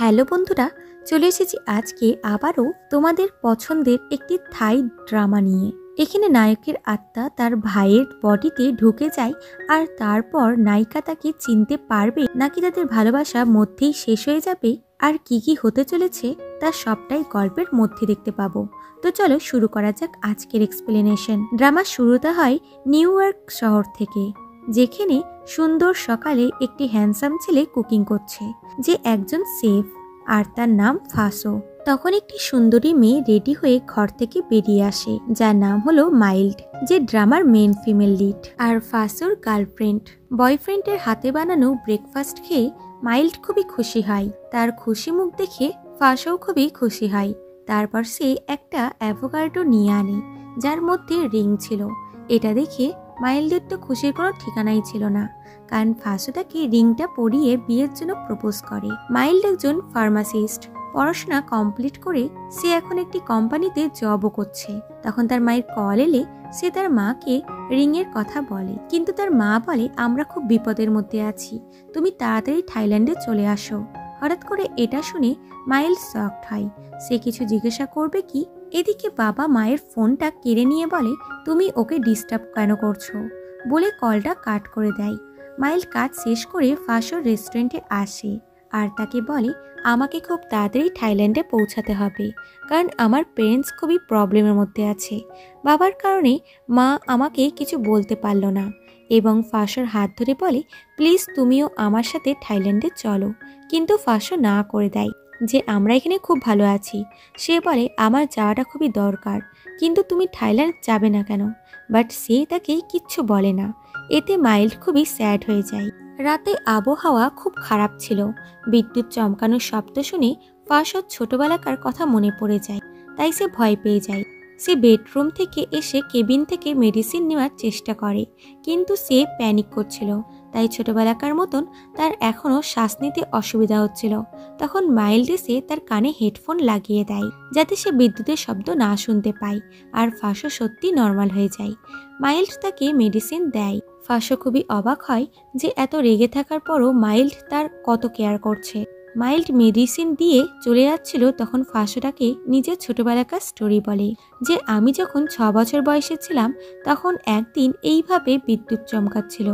Hello বন্ধুরা, চলে এসেছি আজকে আবারও তোমাদের পছন্দের একটি থাই ড্রামা নিয়ে। এখানে নায়কের আত্মা তার ভাইয়ের বডিতে ঢুকে যায়, আর তারপর নায়িকা তাকে চিনতে পারবে নাকি তাদের ভালোবাসা মধ্যেই শেষ হয়ে যাবে, আর কি কি হতে চলেছে তা সবটাই গল্পের মধ্যে দেখতে পাবো। তো চলো শুরু করা যাক আজকের এক্সপ্লেনেশন। ড্রামা শুরুতে হয় নিউ ইয়র্ক শহর থেকে, যেখানে সুন্দর সকালে একটি হ্যান্ডসাম ছেলে কুকিং করছে, যে একজন সেফ, আর তার নাম ফাসো। তখন একটি সুন্দরী মেয়ে রেডি হয়ে ঘর থেকে বেরিয়ে আসে, যার নাম হলো মাইল্ড, যে ড্রামার মেন ফিমেল লিড আর ফাসোর গার্লফ্রেন্ড। বয়ফ্রেন্ডের হাতে বানানো ব্রেকফাস্ট খেয়ে মাইল্ড খুবই খুশি হয়। তার খুশি মুখ দেখে ফাসো খুবই খুশি হয়। তারপর সে একটা অ্যাভোকাডো নিয়ে আনে, যার মধ্যে রিং ছিল। এটা দেখে মাইল্ডের তো খুশির কোনো ঠিকানাই ছিল না, কারণ ফাসো তাকে রিংটা পরিয়ে বিয়ের জন্য প্রপোজ করে। মাইল্ড একজন ফার্মাসিস্ট, পড়াশোনা কমপ্লিট করে সে এখন একটি কোম্পানিতে জবও করছে। তখন তার মায়ের কল এলে সে তার মাকে রিংয়ের কথা বলে, কিন্তু তার মা বলে আমরা খুব বিপদের মধ্যে আছি, তুমি তাড়াতাড়ি থাইল্যান্ডে চলে আসো। হঠাৎ করে এটা শুনে মাইল্ড শকড হয়। সে কিছু জিজ্ঞাসা করবে কি, এদিকে বাবা মায়ের ফোনটা কেড়ে নিয়ে বলে তুমি ওকে ডিস্টার্ব কেন করছো, বলে কলটা কাট করে দেয়। মাইল্ড কাজ শেষ করে ফাসোর রেস্টুরেন্টে আসে আর তাকে বলে আমাকে খুব তাড়াতাড়ি থাইল্যান্ডে পৌঁছাতে হবে, কারণ আমার পেরেন্টস খুবই প্রবলেমের মধ্যে আছে। বাবার কারণে মা আমাকে কিছু বলতে পারল না, এবং ফাসোর হাত ধরে বলে প্লিজ তুমিও আমার সাথে থাইল্যান্ডে চলো। কিন্তু ফাসো না করে দেয় যে আমরা এখানে খুব ভালো আছি। সে বলে আমার যাওয়াটা খুবই দরকার, কিন্তু তুমি থাইল্যান্ড যাবে না কেন? বাট সে তাকে কিচ্ছু বলে না। এতে মাইল্ড খুবই স্যাড হয়ে যায়। রাতে আবহাওয়া খুব খারাপ ছিল। বিদ্যুৎ চমকানোর শব্দ শুনে ফাসোর ছোটবেলাকার কথা মনে পড়ে যায়, তাই সে ভয় পেয়ে যায়। সে বেডরুম থেকে এসে কেবিন থেকে মেডিসিন নেওয়ার চেষ্টা করে, কিন্তু সে প্যানিক করছিল, তাই ছোটবেলাকার মতন তার এখনও শ্বাস নিতে অসুবিধা হচ্ছিল। তখন মাইল্ড এসে তার কানে হেডফোন লাগিয়ে দেয়, যাতে সে বিদ্যুতের শব্দ না শুনতে পায়, আর ফাসো সত্যি নর্মাল হয়ে যায়। মাইল্ড তাকে মেডিসিন দেয়। ফাসো খুবই অবাক হয় যে এত রেগে থাকার পরও মাইল্ড তার কত কেয়ার করছে। মাইল্ড মেডিসিন দিয়ে চলে যাচ্ছিল, তখন ফাসোটাকে নিজের ছোটবেলাকার স্টোরি বলে যে আমি যখন 6 বছর বয়সে ছিলাম, তখন একদিন এইভাবে বিদ্যুৎ চমকাচ্ছিল।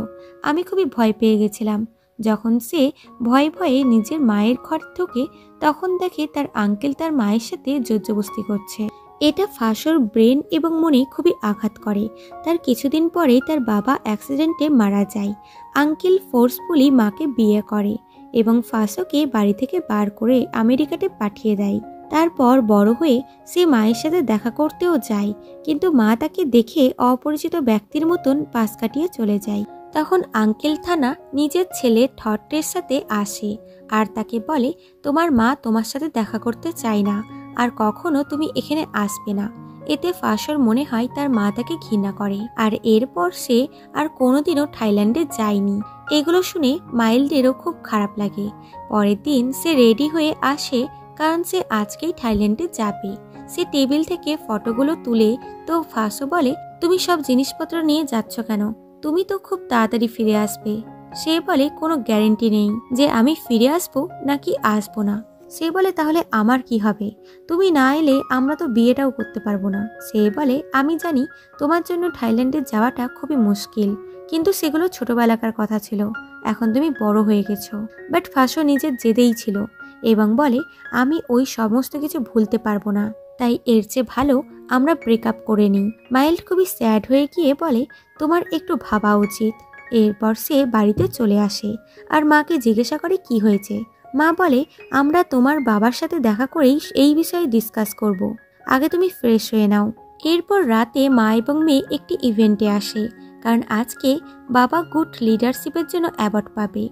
আমি খুবই ভয় পেয়ে গেছিলাম। যখন সে ভয়ে ভয়ে নিজের মায়ের ঘর ঢোকে, তখন দেখে তার আঙ্কেল তার মায়ের সাথে জোরজবস্তি করছে। এটা ফাসোর ব্রেন এবং মনে খুবই আঘাত করে। তার কিছুদিন পরে তার বাবা অ্যাক্সিডেন্টে মারা যায়। আঙ্কেল ফোর্সফুলি মাকে বিয়ে করে এবং ফাসোকে বাড়ি থেকে বার করে আমেরিকাতে পাঠিয়ে দেয়। তারপর বড় হয়ে সে মায়ের সাথে দেখা করতেও যায়, কিন্তু মা তাকে দেখে অপরিচিত ব্যক্তির মতন পাশ কাটিয়ে চলে যায়। তখন আঙ্কেল থানা নিজের ছেলে থটের সাথে আসে আর তাকে বলে তোমার মা তোমার সাথে দেখা করতে চায় না, আর কখনো তুমি এখানে আসবে না। এতে ফাসোর মনে হয় তার মা তাকে ঘৃণা করে, আর এরপর সে আর কোনোদিনও থাইল্যান্ডে যায়নি। এগুলো শুনে মাইল্ডেরও খুব খারাপ লাগে। পরের দিন সে রেডি হয়ে আসে, কারণ সে আজকেই থাইল্যান্ডে যাবে। সে টেবিল থেকে ফটোগুলো তুলে তো ফাসো বলে তুমি সব জিনিসপত্র নিয়ে যাচ্ছ কেন? তুমি তো খুব তাড়াতাড়ি ফিরে আসবে। সে বলে কোনো গ্যারেন্টি নেই যে আমি ফিরে আসবো নাকি আসবো না। সে বলে তাহলে আমার কি হবে? তুমি না এলে আমরা তো বিয়েটাও করতে পারবো না। সে বলে আমি জানি তোমার জন্য থাইল্যান্ডে যাওয়াটা খুবই মুশকিল, কিন্তু সেগুলো ছোটবেলাকার কথা ছিল, এখন তুমি বড় হয়ে গেছো। বাট ফাসো নিজের জেদেই ছিল এবং বলে আমি ওই সমস্ত কিছু ভুলতে পারবো না, তাই এর চেয়ে ভালো আমরা ব্রেকআপ করে নিই। মাইল্ড খুবই স্যাড হয়ে গিয়ে বলে তোমার একটু ভাবা উচিত। এরপর সে বাড়িতে চলে আসে আর মাকে জিজ্ঞাসা করে কি হয়েছে। মা বলে আমরা তোমার বাবার সাথে দেখা করেই এই বিষয়ে ডিসকাস করব, আগে তুমি ফ্রেশ হয়ে নাও। এরপর রাতে মা এবং মেয়ে একটি ইভেন্টে আসে, কারণ আজকে বাবা গুড লিডারশিপের জন্য অ্যাওয়ার্ড পাবে।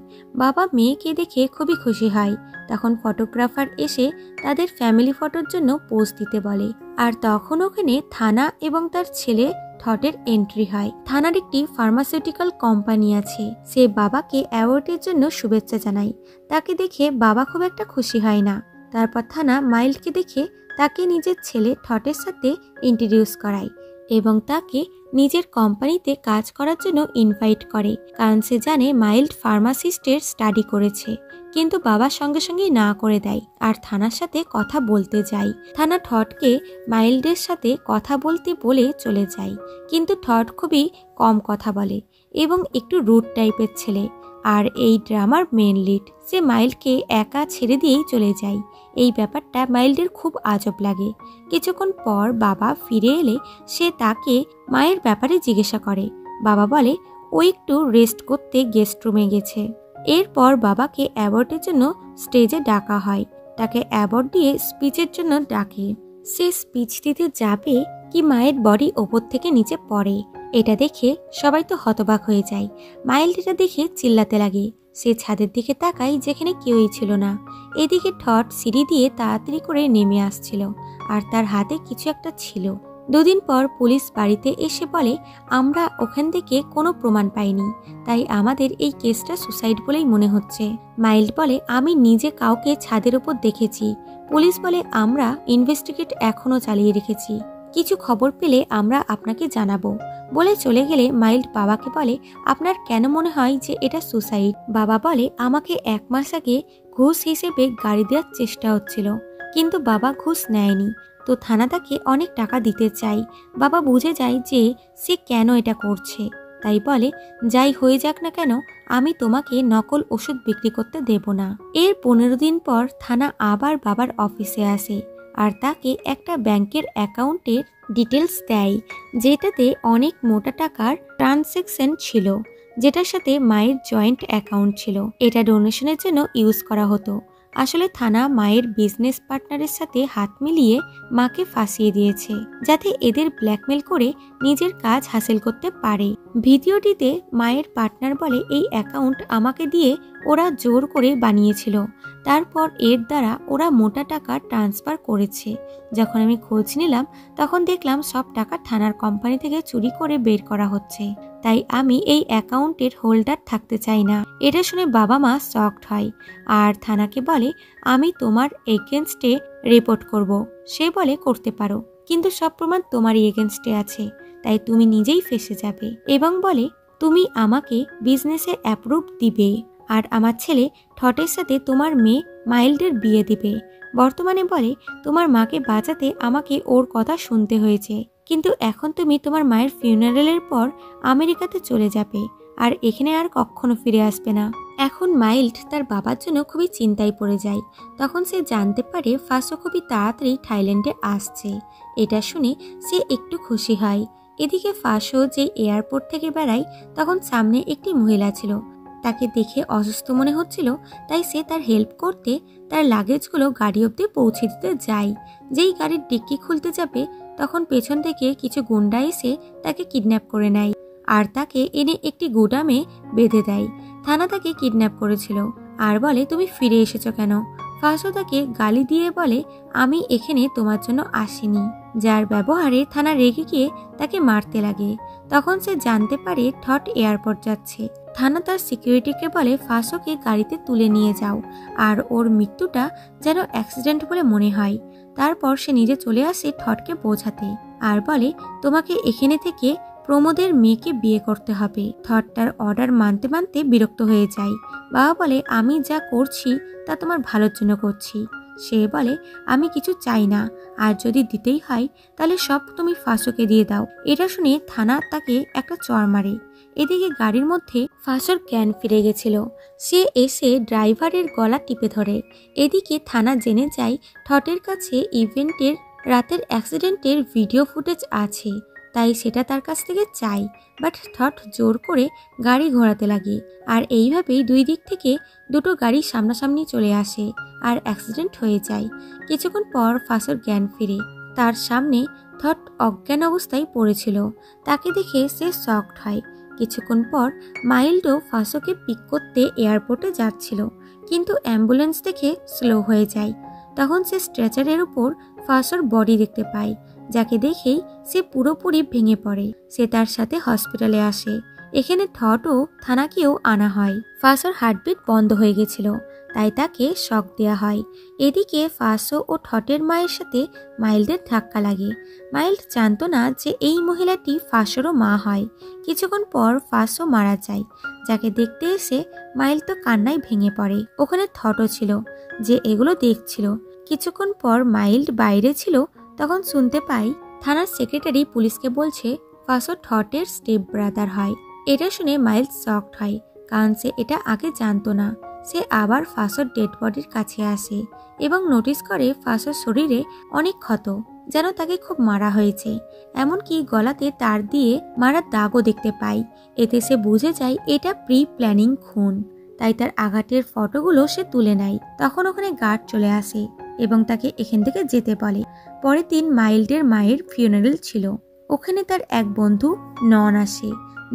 বাবা মেয়েকে দেখে খুবই খুশি হয়। তখন ফটোগ্রাফার এসে তাদের ফ্যামিলি ফটোর জন্য পোজ দিতে বলে, আর তখন ওখানে থানা এবং তার ছেলে থটের এন্ট্রি হয়। থানার একটি ফার্মাসিউটিক্যাল কোম্পানি আছে। সে বাবাকে অ্যাওয়ার্ডের জন্য শুভেচ্ছা জানায়। তাকে দেখে বাবা খুব একটা খুশি হয় না। তারপর থানা মাইল্ডকে দেখে তাকে নিজের ছেলে থটের সাথে ইন্ট্রোডিউস করায় এবং তাকে নিজের কোম্পানিতে কাজ করার জন্য ইনভাইট করে, কারণ সে জানে মাইল্ড ফার্মাসিস্টের স্টাডি করেছে। কিন্তু বাবার সঙ্গে সঙ্গেই না করে দেয় আর থানার সাথে কথা বলতে যায়। থানা ঠটকে মাইল্ডের সাথে কথা বলতে বলে চলে যায়, কিন্তু ঠট খুবই কম কথা বলে এবং একটু রুড টাইপের ছেলে। আর এই ড্রামার মেন লিড, সে মাইল্ডকে একা ছেড়ে দিয়েই চলে যায়। এই ব্যাপারটা মাইল্ডের খুব আজব লাগে। কিছুক্ষণ পর বাবা ফিরে এলে সে তাকে মায়ের ব্যাপারে জিজ্ঞাসা করে। বাবা বলে ও একটু রেস্ট করতে গেস্ট রুমে গেছে। এরপর বাবাকে অ্যাওয়ার্ডের জন্য স্টেজে ডাকা হয়। তাকে অ্যাওয়ার্ড দিয়ে স্পিচের জন্য ডাকে। সে স্পিচ দিতে যাবে কি মায়ের বডি ওপর থেকে নিচে পড়ে। এটা দেখে সবাই তো হতবাক হয়ে যায়। মাইল্ড এটা দেখে চিল্লাতে লাগে। সে ছাদের দিকে তাকায়, যেখানে কেউই ছিল না। এদিকে ঠট সিঁড়ি দিয়ে তাড়াতাড়ি করে নেমে আসছিল আর তার হাতে কিছু একটা ছিল। দুদিন পর পুলিশ বাড়িতে এসে বলে আমরা ওখান থেকে কোনো প্রমাণ পাইনি, তাই আমাদের এই কেসটা সুসাইড বলেই মনে হচ্ছে। মাইল্ড বলে আমি নিজে কাউকে ছাদের উপর দেখেছি। পুলিশ বলে আমরা ইনভেস্টিগেট এখনো চালিয়ে রেখেছি, কিছু খবর পেলে আমরা আপনাকে জানাবো। বলে চলে গেলে মাইল্ড বাবাকে বলে আপনার কেন মনে হয় যে এটা সুসাইড? বাবা বলে আমাকে 1 মাস আগে ঘুষ হিসেবে গাড়ি দেওয়ার চেষ্টা হচ্ছিল, কিন্তু বাবা ঘুষ নেয়নি, তো থানা তাকে অনেক টাকা দিতে চাই। বাবা বুঝে যায় যে সে কেন এটা করছে, তাই বলে যাই হয়ে যাক না কেন আমি তোমাকে নকল ওষুধ বিক্রি করতে দেব না। এর 15 দিন পর থানা আবার বাবার অফিসে আসে আর তাকে একটা ব্যাংকের অ্যাকাউন্টের ডিটেলস দেয়, যেটাতে অনেক মোটা টাকার ট্রানজ্যাকশন ছিল, যেটার সাথে মায়ের জয়েন্ট অ্যাকাউন্ট ছিল। এটা ডোনেশনের জন্য ইউজ করা হতো। আসলে থানা মায়ের বিজনেস পার্টনারের সাথে হাত মিলিয়ে মাকে ফাঁসিয়ে দিয়েছে, যাতে এদের ব্ল্যাকমেল করে নিজের কাজ হাসিল করতে পারে। ভিডিওটিতে মায়ের পার্টনার বলে এই অ্যাকাউন্ট আমাকে দিয়ে ওরা জোর করে বানিয়েছিল, তারপর এর দ্বারা ওরা মোটা টাকা ট্রান্সফার করেছে। যখন আমি খোঁজ নিলাম তখন দেখলাম সব টাকা থানার কোম্পানি থেকে চুরি করে বের করা হচ্ছে, তাই আমি এই অ্যাকাউন্টের হোল্ডার থাকতে চাই না। এটা শুনে বাবা মা শকড হয় আর থানাকে বলে আমি তোমার এগেনস্টে রিপোর্ট করব। সে বলে করতে পারো, কিন্তু সব প্রমাণ তোমারই এগেনস্টে আছে, তাই তুমি নিজেই ফেসে যাবে, এবং বলে তুমি আমাকে বিজনেসে অ্যাপ্রুভ দিবে আর আমার ছেলে ঠটের সাথে তোমার মেয়ে মাইল্ডের বিয়ে দিবে। বর্তমানে বলে তোমার মাকে বাঁচাতে আমাকে ওর কথা শুনতে হয়েছে, কিন্তু এখন তুমি তোমার মায়ের ফিউনারেলের পর আমেরিকাতে চলে যাবে আর এখানে আর কখনো ফিরে আসবে না। এখন মাইল্ড তার বাবার জন্য খুবই চিন্তায় পড়ে যায়। তখন সে জানতে পারে ফাঁসো খুবই তাড়াতাড়ি থাইল্যান্ডে আসছে। এটা শুনে সে একটু খুশি হয়। এদিকে ফাঁসো যে এয়ারপোর্ট থেকে বেড়ায় তখন সামনে একটি মহিলা ছিল। তাকে দেখে অসুস্থ মনে হচ্ছিল, তাই সে তার হেল্প করতে তার লাগেজগুলো গাড়ি অবধি পৌঁছে দিতে যায়। যেই গাড়ির ডিক্কি খুলতে যাবে তখন পেছন থেকে কিছু গুন্ডা এসে তাকে কিডন্যাপ করে নেয় আর তাকে এনে একটি গুদামে বেঁধে দেয়। থানা তাকে কিডন্যাপ করেছিল আর বলে তুমি ফিরে এসেছো কেন? ফাঁসো তাকে গালি দিয়ে বলে আমি এখানে তোমার জন্য আসিনি, যার ব্যবহারে থানা রেগে গিয়ে তাকে মারতে লাগে। তখন সে জানতে পারে ঠট এয়ারপোর্ট যাচ্ছে। থানা তার সিকিউরিটিকে বলে ফাঁসোকে গাড়িতে তুলে নিয়ে যাও আর ওর মৃত্যুটা যেন অ্যাক্সিডেন্ট বলে মনে হয়। তারপর সে নিজে চলে আসে ঠটকে বোঝাতে আর বলে তোমাকে এখানে থেকে প্রমোদের মেয়েকে বিয়ে করতে হবে। ঠট তার অর্ডার মানতে মানতে বিরক্ত হয়ে যায়। বাবা বলে আমি যা করছি তা তোমার ভালোর জন্য করছি। সে বলে আমি কিছু চাই না, আর যদি দিতেই হয় তাহলে সব তুমি ফাঁসোকে দিয়ে দাও। এটা শুনে থানা তাকে একটা চড় মারে। এদিকে গাড়ির মধ্যে ফাঁসোর জ্ঞান ফিরে গেছিল। সে এসে ড্রাইভারের গলা টিপে ধরে। এদিকে থানা জেনে যায় ঠটের কাছে ইভেন্টের রাতের অ্যাক্সিডেন্টের ভিডিও ফুটেজ আছে, তাই সেটা তার কাছ থেকে চাই। বাট ঠট জোর করে গাড়ি ঘোরাতে লাগে আর এইভাবেই দুই দিক থেকে দুটো গাড়ি সামনাসামনি চলে আসে আর অ্যাক্সিডেন্ট হয়ে যায়। কিছুক্ষণ পর ফাঁসোর জ্ঞান ফিরে। তার সামনে ঠট অজ্ঞান অবস্থায় পড়েছিল। তাকে দেখে সে শকড হয়। কিছুক্ষণ পর মাইল্ডও ফাঁসোকে পিক করতে এয়ারপোর্টে যাচ্ছিল, কিন্তু অ্যাম্বুলেন্স দেখে স্লো হয়ে যায়। তখন সে স্ট্রেচারের উপর ফাঁসোর বডি দেখতে পায়, যাকে দেখেই সে পুরোপুরি ভেঙে পড়ে। সে তার সাথে হসপিটালে আসে। এখানে ঠট ও থানাকেও আনা হয়। ফাঁসোর হার্টবিট বন্ধ হয়ে গেছিল। তাই তাকে শক দেয়া হয়। এদিকে ফাসো ও ঠটের মায়ের সাথে মাইল্ডের ধাক্কা লাগে। মাইল্ড জানতো না যে এই মহিলাটি ফাসোরও মা হয়। কিছুক্ষণ পর ফাসো মারা যায়, যাকে দেখতে এসে মাইল্ড তো কান্নায় ভেঙে পড়ে। ওখানে থটও ছিল, যে এগুলো দেখছিল। কিছুক্ষণ পর মাইল্ড বাইরে ছিল, তখন শুনতে পাই থানার সেক্রেটারি পুলিশকে বলছে ফাসো ঠটের স্টেপ ব্রাদার হয়। এটা শুনে মাইল্ড শকড হয়, কারণ সে এটা আগে জানতো না। সে আবার ফাসোর ডেড বডির কাছে আসে এবং নোটিস করে ফাসোর শরীরে অনেক ক্ষত, যেন তাকে খুব মারা হয়েছে। এমনকি গলাতে তার দিয়ে মারার দাগও দেখতে পাই। এতে সে বুঝে যায় এটা প্রি প্ল্যানিং খুন। তাই তার আঘাতের ফটোগুলো সে তুলে নেয়। তখন ওখানে গার্ড চলে আসে এবং তাকে এখান থেকে যেতে বলে। পরের দিন মাইল্ডের মায়ের ফিউনারেল ছিল। ওখানে তার এক বন্ধু নন আসে,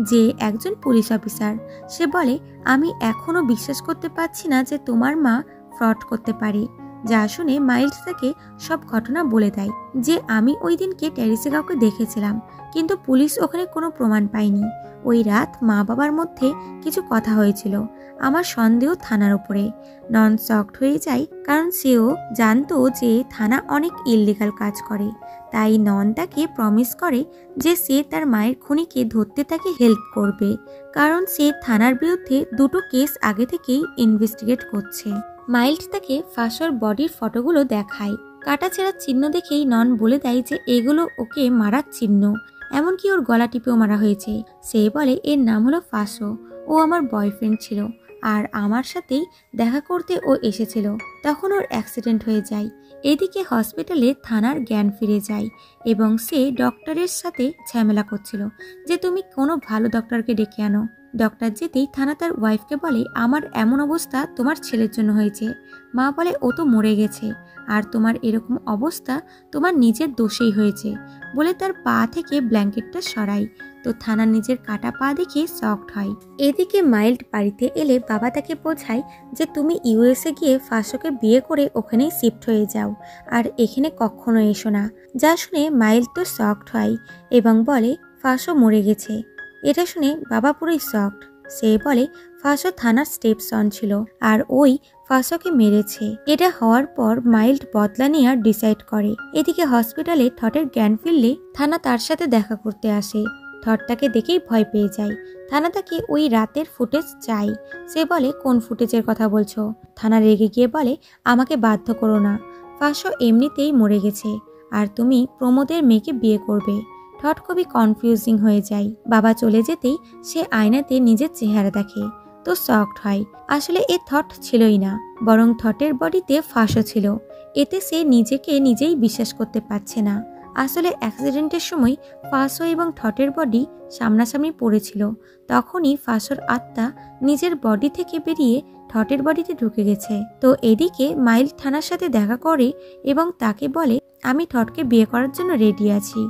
যে একজন পুলিশ অফিসার। সে বলে, আমি এখনো বিশ্বাস করতে পারছি না যে তোমার মা ফ্রড করতে পারে। যা শুনে মাইল্ড তাকে সব ঘটনা বলে দেয়, যে আমি ওই দিনকে টেরিসে কাউকে দেখেছিলাম, কিন্তু পুলিশ ওখানে কোনো প্রমাণ পায়নি। ওই রাত মা বাবার মধ্যে কিছু কথা হয়েছিল। আমার সন্দেহ থানার উপরে। নন শকড হয়ে যায়, কারণ সেও জানতো যে থানা অনেক ইললিগাল কাজ করে। তাই নন তাকে প্রমিস করে যে সে তার মায়ের খুনিকে ধরতে তাকে হেল্প করবে, কারণ সে থানার বিরুদ্ধে দুটো কেস আগে থেকেই ইনভেস্টিগেট করছে। মাইল্ড তাকে ফাসোর বডির ফটোগুলো দেখায়। কাটাছেঁড়ার চিহ্ন দেখেই নন বলে দেয় যে এগুলো ওকে মারার চিহ্ন, এমনকি ওর গলা টিপেও মারা হয়েছে। সে বলে এর নাম হলো ফাসো, ও আমার বয়ফ্রেন্ড ছিল আর আমার সাথেই দেখা করতে ও এসেছিল। তখন ওর অ্যাক্সিডেন্ট হয়ে যায়। এদিকে হসপিটালে থানার জ্ঞান ফিরে যায় এবং সে ডক্টরের সাথে ঝামেলা করছিল যে তুমি কোনো ভালো ডক্টরকে ডেকে আনো। ডক্টর যেতেই থানা তার ওয়াইফকে বলে আমার এমন অবস্থা তোমার ছেলের জন্য হয়েছে। মা বলে ও তো মরে গেছে, আর তোমার এরকম অবস্থা তোমার নিজের দোষেই হয়েছে বলে তার পা থেকে ব্ল্যাঙ্কেটটা সরায়। তো থানা নিজের কাটা পা দেখে শকড হয়। এদিকে মাইল্ড বাড়িতে এলে বাবা তাকে বোঝায় যে তুমি ইউএসএ গিয়ে ফাসোকে বিয়ে করে ওখানেই শিফট হয়ে যাও, আর এখানে কখনো এসো না। যা শুনে মাইল্ড তো শকড হয় এবং বলে ফাসো মরে গেছে। এটা শুনে বাবা পুরোই শকড। সে বলে ফাসো থানার স্টেপসন ছিল আর ওই ফাসোকে মেরেছে। এটা হওয়ার পর মাইল্ড বদলা নেওয়ার ডিসাইড করে। এদিকে হসপিটালে ঠটের জ্ঞান ফিরলে থানা তার সাথে দেখা করতে আসে। ঠট তাকে দেখেই ভয় পেয়ে যায়। থানা তাকে ওই রাতের ফুটেজ চাই। সে বলে কোন ফুটেজের কথা বলছো? থানা রেগে গিয়ে বলে আমাকে বাধ্য করো না, ফাসো এমনিতেই মরে গেছে আর তুমি প্রমোদের মেয়েকে বিয়ে করবে। ঠট খুবই কনফিউজিং হয়ে যায়। বাবা চলে যেতেই সে আয়নাতে নিজের চেহারা দেখে, তো শকড হয়। আসলে এ থট ছিলই না, বরং থটের বডিতে ফাসো ছিল। এতে সে নিজেকে নিজেই বিশ্বাস করতে পারছে না। আসলে অ্যাক্সিডেন্টের সময় ফাসো এবং ঠটের বডি সামনাসামনি পড়েছিল। তখনই ফাসোর আত্মা নিজের বডি থেকে বেরিয়ে ঠটের বডিতে ঢুকে গেছে। তো এদিকে মাইল্ড থানার সাথে দেখা করে এবং তাকে বলে আমি ঠটকে বিয়ে করার জন্য রেডি আছি।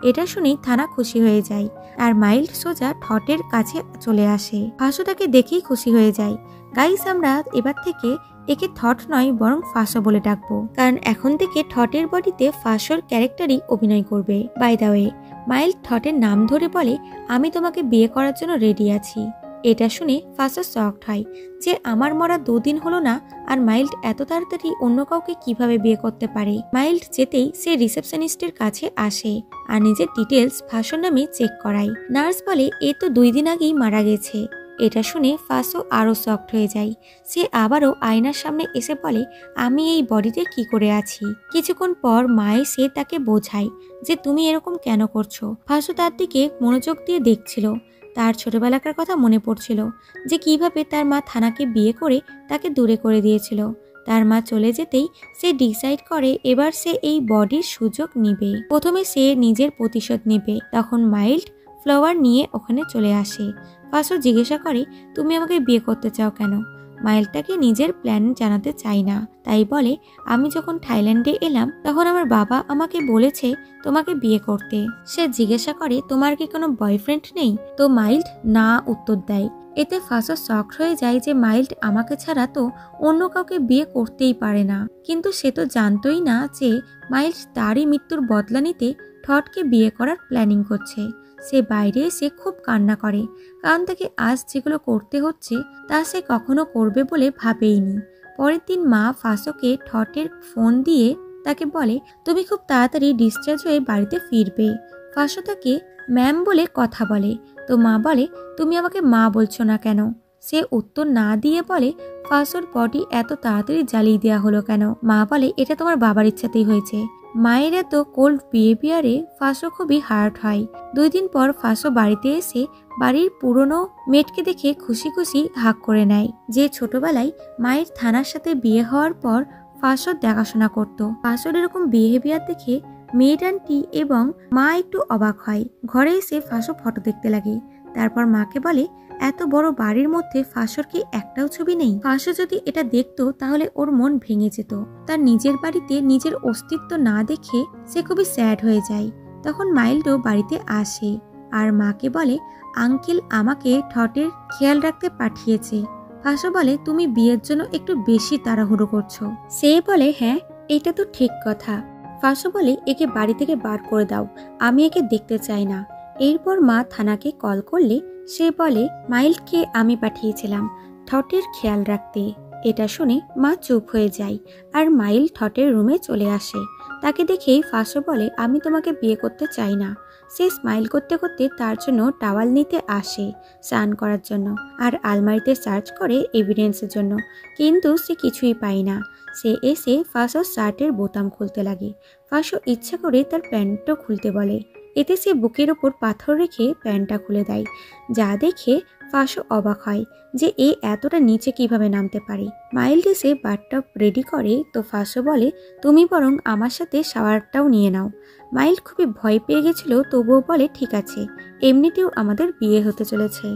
এটা শুনেই থানা খুশি হয়ে যায় আর মাইল্ড সোজা ঠটের কাছে চলে আসে। ফাসো তাকে দেখেই খুশি হয়ে যায়। গাইস, আমরা এবার থেকে একে থট নয় বরং ফাসো বলে ডাকবো, কারণ এখন থেকে ঠটের বডিতে ফাসোর ক্যারেক্টারই অভিনয় করবে। বাই দ্য ওয়ে, মাইল্ড ঠটের নাম ধরে বলে আমি তোমাকে বিয়ে করার জন্য রেডি আছি। এটা শুনে ফাসো শকড হয় যে আমার মরা 2 দিন হলো না, আর মাইল্ড এত তাড়াতাড়ি অন্য কাউকে কিভাবে বিয়ে করতে পারে। মাইল্ড যেতেই সে রিসেপশনিস্টের কাছে আসে আর নিজের ডিটেলস ফাসোর নামে চেক করায়। নার্স বলে এ তো 2 দিন আগেই মারা গেছে। এটা শুনে ফাসো আরও শকড হয়ে যায়। সে আবারও আয়নার সামনে এসে বলে আমি এই বডিতে কি করে আছি। কিছুক্ষণ পর মা এসে তাকে বোঝায় যে তুমি এরকম কেন করছো। ফাসো তার দিকে মনোযোগ দিয়ে দেখছিল। তার ছোটবেলাকার কথা মনে পড়ছিল যে কিভাবে তার মা থানাকে বিয়ে করে তাকে দূরে করে দিয়েছিল। তার মা চলে যেতেই সে ডিসাইড করে এবার সে এই বডির সুযোগ নিবে। প্রথমে সে নিজের প্রতিশোধ নিবে। তখন মাইল্ড ফ্লাওয়ার নিয়ে ওখানে চলে আসে। ফাসো জিজ্ঞাসা করে তুমি আমাকে বিয়ে করতে চাও কেন? মাইল্ডটাকে নিজের প্ল্যান জানাতে চাই না, তাই বলে আমি যখন থাইল্যান্ডে এলাম তখন আমার বাবা আমাকে বলেছে তোমাকে বিয়ে করতে। সে জিজ্ঞাসা করে তোমার কি কোনো বয়ফ্রেন্ড নেই? তো মাইল্ড না উত্তর দেয়। এতে ফাসো শকড হয়ে যায় যে মাইল্ড আমাকে ছাড়া তো অন্য কাউকে বিয়ে করতেই পারে না। কিন্তু সে তো জানতোই না যে মাইল্ড তারই মৃত্যুর বদলা নিতে ঠটকে বিয়ে করার প্ল্যানিং করছে। সে বাইরে এসে খুব কান্না করে, কারণ তাকে আজ যেগুলো করতে হচ্ছে তা সে কখনো করবে বলে ভাবেইনি। পরের দিন মা ফাঁসোকে ঠটের ফোন দিয়ে তাকে বলে তুমি খুব তাড়াতাড়ি ডিসচার্জ হয়ে বাড়িতে ফিরবে। ফাঁসো তাকে ম্যাম বলে কথা বলে। তো মা বলে তুমি আমাকে মা বলছো না কেন? সে উত্তর না দিয়ে বলে ফাঁসোর বডি এত তাড়াতাড়ি জ্বালিয়ে দেওয়া হলো কেন? মা বলে এটা তোমার বাবার ইচ্ছাতেই হয়েছে। মায়ের এত কোল্ড বিহেভিয়ারে ফাঁসো খুবই হার্ট হয়। 2 দিন পর ফাঁসো বাড়িতে এসে বাড়ির পুরনো মেয়েটকে দেখে খুশি খুশি হাঁক করে নেয়, যে ছোটবেলায় মায়ের থানার সাথে বিয়ে হওয়ার পর ফাঁসোর দেখাশোনা করত। ফাঁসোর এরকম বিহেভিয়ার দেখে মেয়েড আন্টি এবং মা একটু অবাক হয়। ঘরে এসে ফাঁসো ফটো দেখতে লাগে। তারপর মাকে বলে এত বড় বাড়ির মধ্যে ফাঁসোর কি একটাও ছবি নেই? ফাঁসো যদি এটা দেখতো তাহলে ওর মন ভেঙে যেত। তার নিজের বাড়িতে নিজের অস্তিত্ব না দেখে সে খুবই স্যাড হয়ে যায়। তখন মাইল্ডও বাড়িতে আসে আর মাকে বলে আঙ্কেল আমাকে ঠটের খেয়াল রাখতে পাঠিয়েছে। ফাঁসো বলে তুমি বিয়ের জন্য একটু বেশি তাড়াহুড়ো করছো। সে বলে হ্যাঁ এটা তো ঠিক কথা। ফাঁসো বলে একে বাড়ি থেকে বার করে দাও, আমি একে দেখতে চাই না। এরপর মা থানাকে কল করলে সে বলে মাইল্ডকে আমি পাঠিয়েছিলাম ঠটের খেয়াল রাখতে। এটা শুনে মা চুপ হয়ে যায় আর মাইল্ড ঠটের রুমে চলে আসে। তাকে দেখেই ফাঁসো বলে আমি তোমাকে বিয়ে করতে চাই না। সে স্মাইল করতে করতে তার জন্য টাওয়াল নিতে আসে স্নান করার জন্য আর আলমারিতে সার্চ করে এভিডেন্সের জন্য, কিন্তু সে কিছুই পায় না। সে এসে ফাঁসোর শার্টের বোতাম খুলতে লাগে। ফাঁসো ইচ্ছা করে তার প্যান্টও খুলতে বলে। এতে সে বুকের ওপর পাথর রেখে প্যান্টটা খুলে দেয়, যা দেখে ফাঁসো অবাক হয় যে এ এতটা নিচে কিভাবে নামতে পারে। মাইল্ড এসে বাথটব রেডি করে তো ফাঁসো বলে তুমি বরং আমার সাথে শাওয়ারটাও নিয়ে নাও। মাইল্ড খুবই ভয় পেয়ে গেছিল, তবুও বলে ঠিক আছে, এমনিতেও আমাদের বিয়ে হতে চলেছে।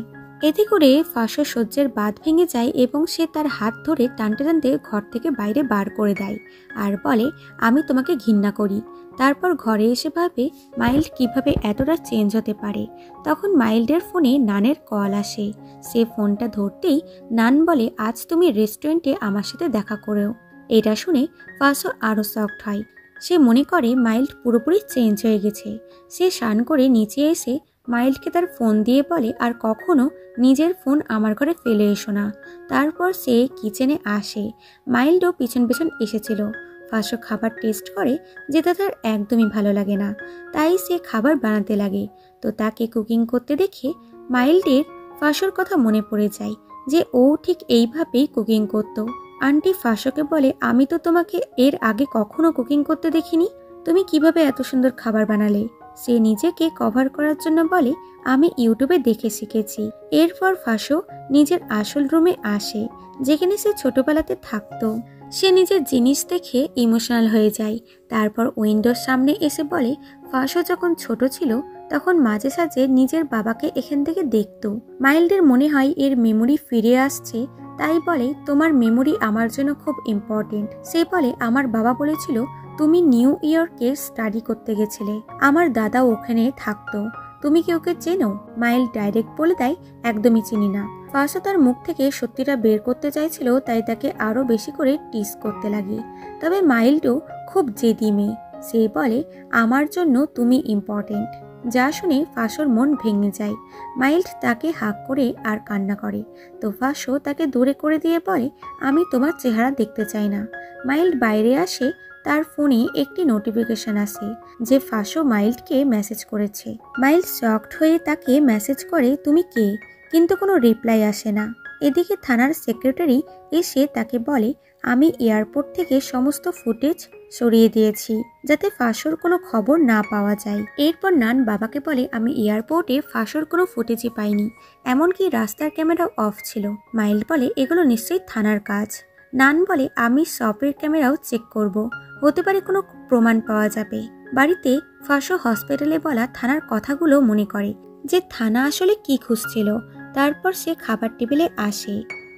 এতে করে ফাঁসো সহ্যের বাঁধ ভেঙে যায় এবং সে তার হাত ধরে টানতে টানতে ঘর থেকে বাইরে বার করে দেয় আর বলে আমি তোমাকে ঘৃণা করি। তারপর ঘরে এসে ভাবে মাইল্ড কিভাবে এতটা চেঞ্জ হতে পারে। তখন মাইল্ডের ফোনে নানের কল আসে। সে ফোনটা ধরতেই নান বলে আজ তুমি রেস্টুরেন্টে আমার সাথে দেখা করেও। এটা শুনে ফাঁসো আরও শকড হয়। সে মনে করে মাইল্ড পুরোপুরি চেঞ্জ হয়ে গেছে। সে স্নান করে নিচে এসে মাইল্ডকে তার ফোন দিয়ে বলে আর কখনো নিজের ফোন আমার ঘরে ফেলে এসো না। তারপর সে কিচেনে আসে। মাইল্ডও পিছন পিছন এসেছিল। ফাঁসো খাবার টেস্ট করে যেটা তার একদমই ভালো লাগে না, তাই সে খাবার বানাতে লাগে। তো তাকে কুকিং করতে দেখে মাইল্ডের ফাঁসোর কথা মনে পড়ে যায় যে ও ঠিক এইভাবেই কুকিং করতো। আন্টি ফাঁসোকে বলে আমি তো তোমাকে এর আগে কখনো কুকিং করতে দেখিনি, তুমি কিভাবে এত সুন্দর খাবার বানালে? সে নিজেকে কভার করার জন্য বলে আমি ইউটিউবে দেখে শিখেছি। এরপর ফাঁসো নিজের আসল রুমে আসে যেখানে সে ছোটবেলাতে থাকতো। সে নিজের জিনিস দেখে ইমোশনাল হয়ে যায়। তারপর উইন্ডোর সামনে এসে বলে ফাঁসো যখন ছোট ছিল তখন মাঝে সাঝে নিজের বাবাকে এখান থেকে দেখতো। মাইল্ডের মনে হয় এর মেমোরি ফিরে আসছে, তাই বলে তোমার মেমোরি আমার জন্য খুব ইম্পর্টেন্ট। সে বলে আমার বাবা বলেছিল তুমি নিউ ইয়র্কে স্টাডি করতে গেছিলে, আমার দাদা ওখানে থাকতো, তুমি কি ওকে চেনো? মাইল্ড ডাইরেক্ট বলে দেয় একদমই চিনি না। ফাঁসো তার মুখ থেকে সত্যিটা বের করতে চাইছিল, তাই তাকে আরো বেশি করে টিস করতে লাগে। তবে মাইল্ডও খুব জেদি মেয়ে। সে বলে আমার জন্য তুমি ইম্পর্টেন্ট, যা শুনে ফাঁসোর মন ভেঙে যায়। মাইল্ড তাকে হাঁক করে আর কান্না করে। তো ফাঁসো তাকে দূরে করে দিয়ে বলে আমি তোমার চেহারা দেখতে চাই না। মাইল্ড বাইরে আসে। তার ফোনে একটি নোটিফিকেশন আসে যে ফাঁসো মাইল্ডকে মেসেজ করেছে। মাইল্ড শকড হয়ে তাকে মেসেজ করে তুমি কে, কিন্তু কোনো রিপ্লাই আসে না। এদিকে থানার সেক্রেটারি এসে তাকে বলে আমি এয়ারপোর্ট থেকে সমস্ত ফুটেজ সরিয়ে দিয়েছি যাতে ফাঁসোর কোনো খবর না পাওয়া যায়। এরপর নান বাবাকে বলে আমি এয়ারপোর্টে ফাঁসোর কোনো ফুটেজই পাইনি, এমনকি রাস্তার ক্যামেরাও অফ ছিল। মাইল্ড বলে এগুলো নিশ্চয়ই থানার কাজ। নান বলে আমি শপের ক্যামেরাও চেক করব, হতে পারে কোনো প্রমাণ পাওয়া যাবে। বাড়িতে ফাঁসো হসপিটালে বলা থানার কথাগুলো মনে করে যে থানা আসলে কি খুঁজছিল। তারপর সে খাবার টেবিলে আসে।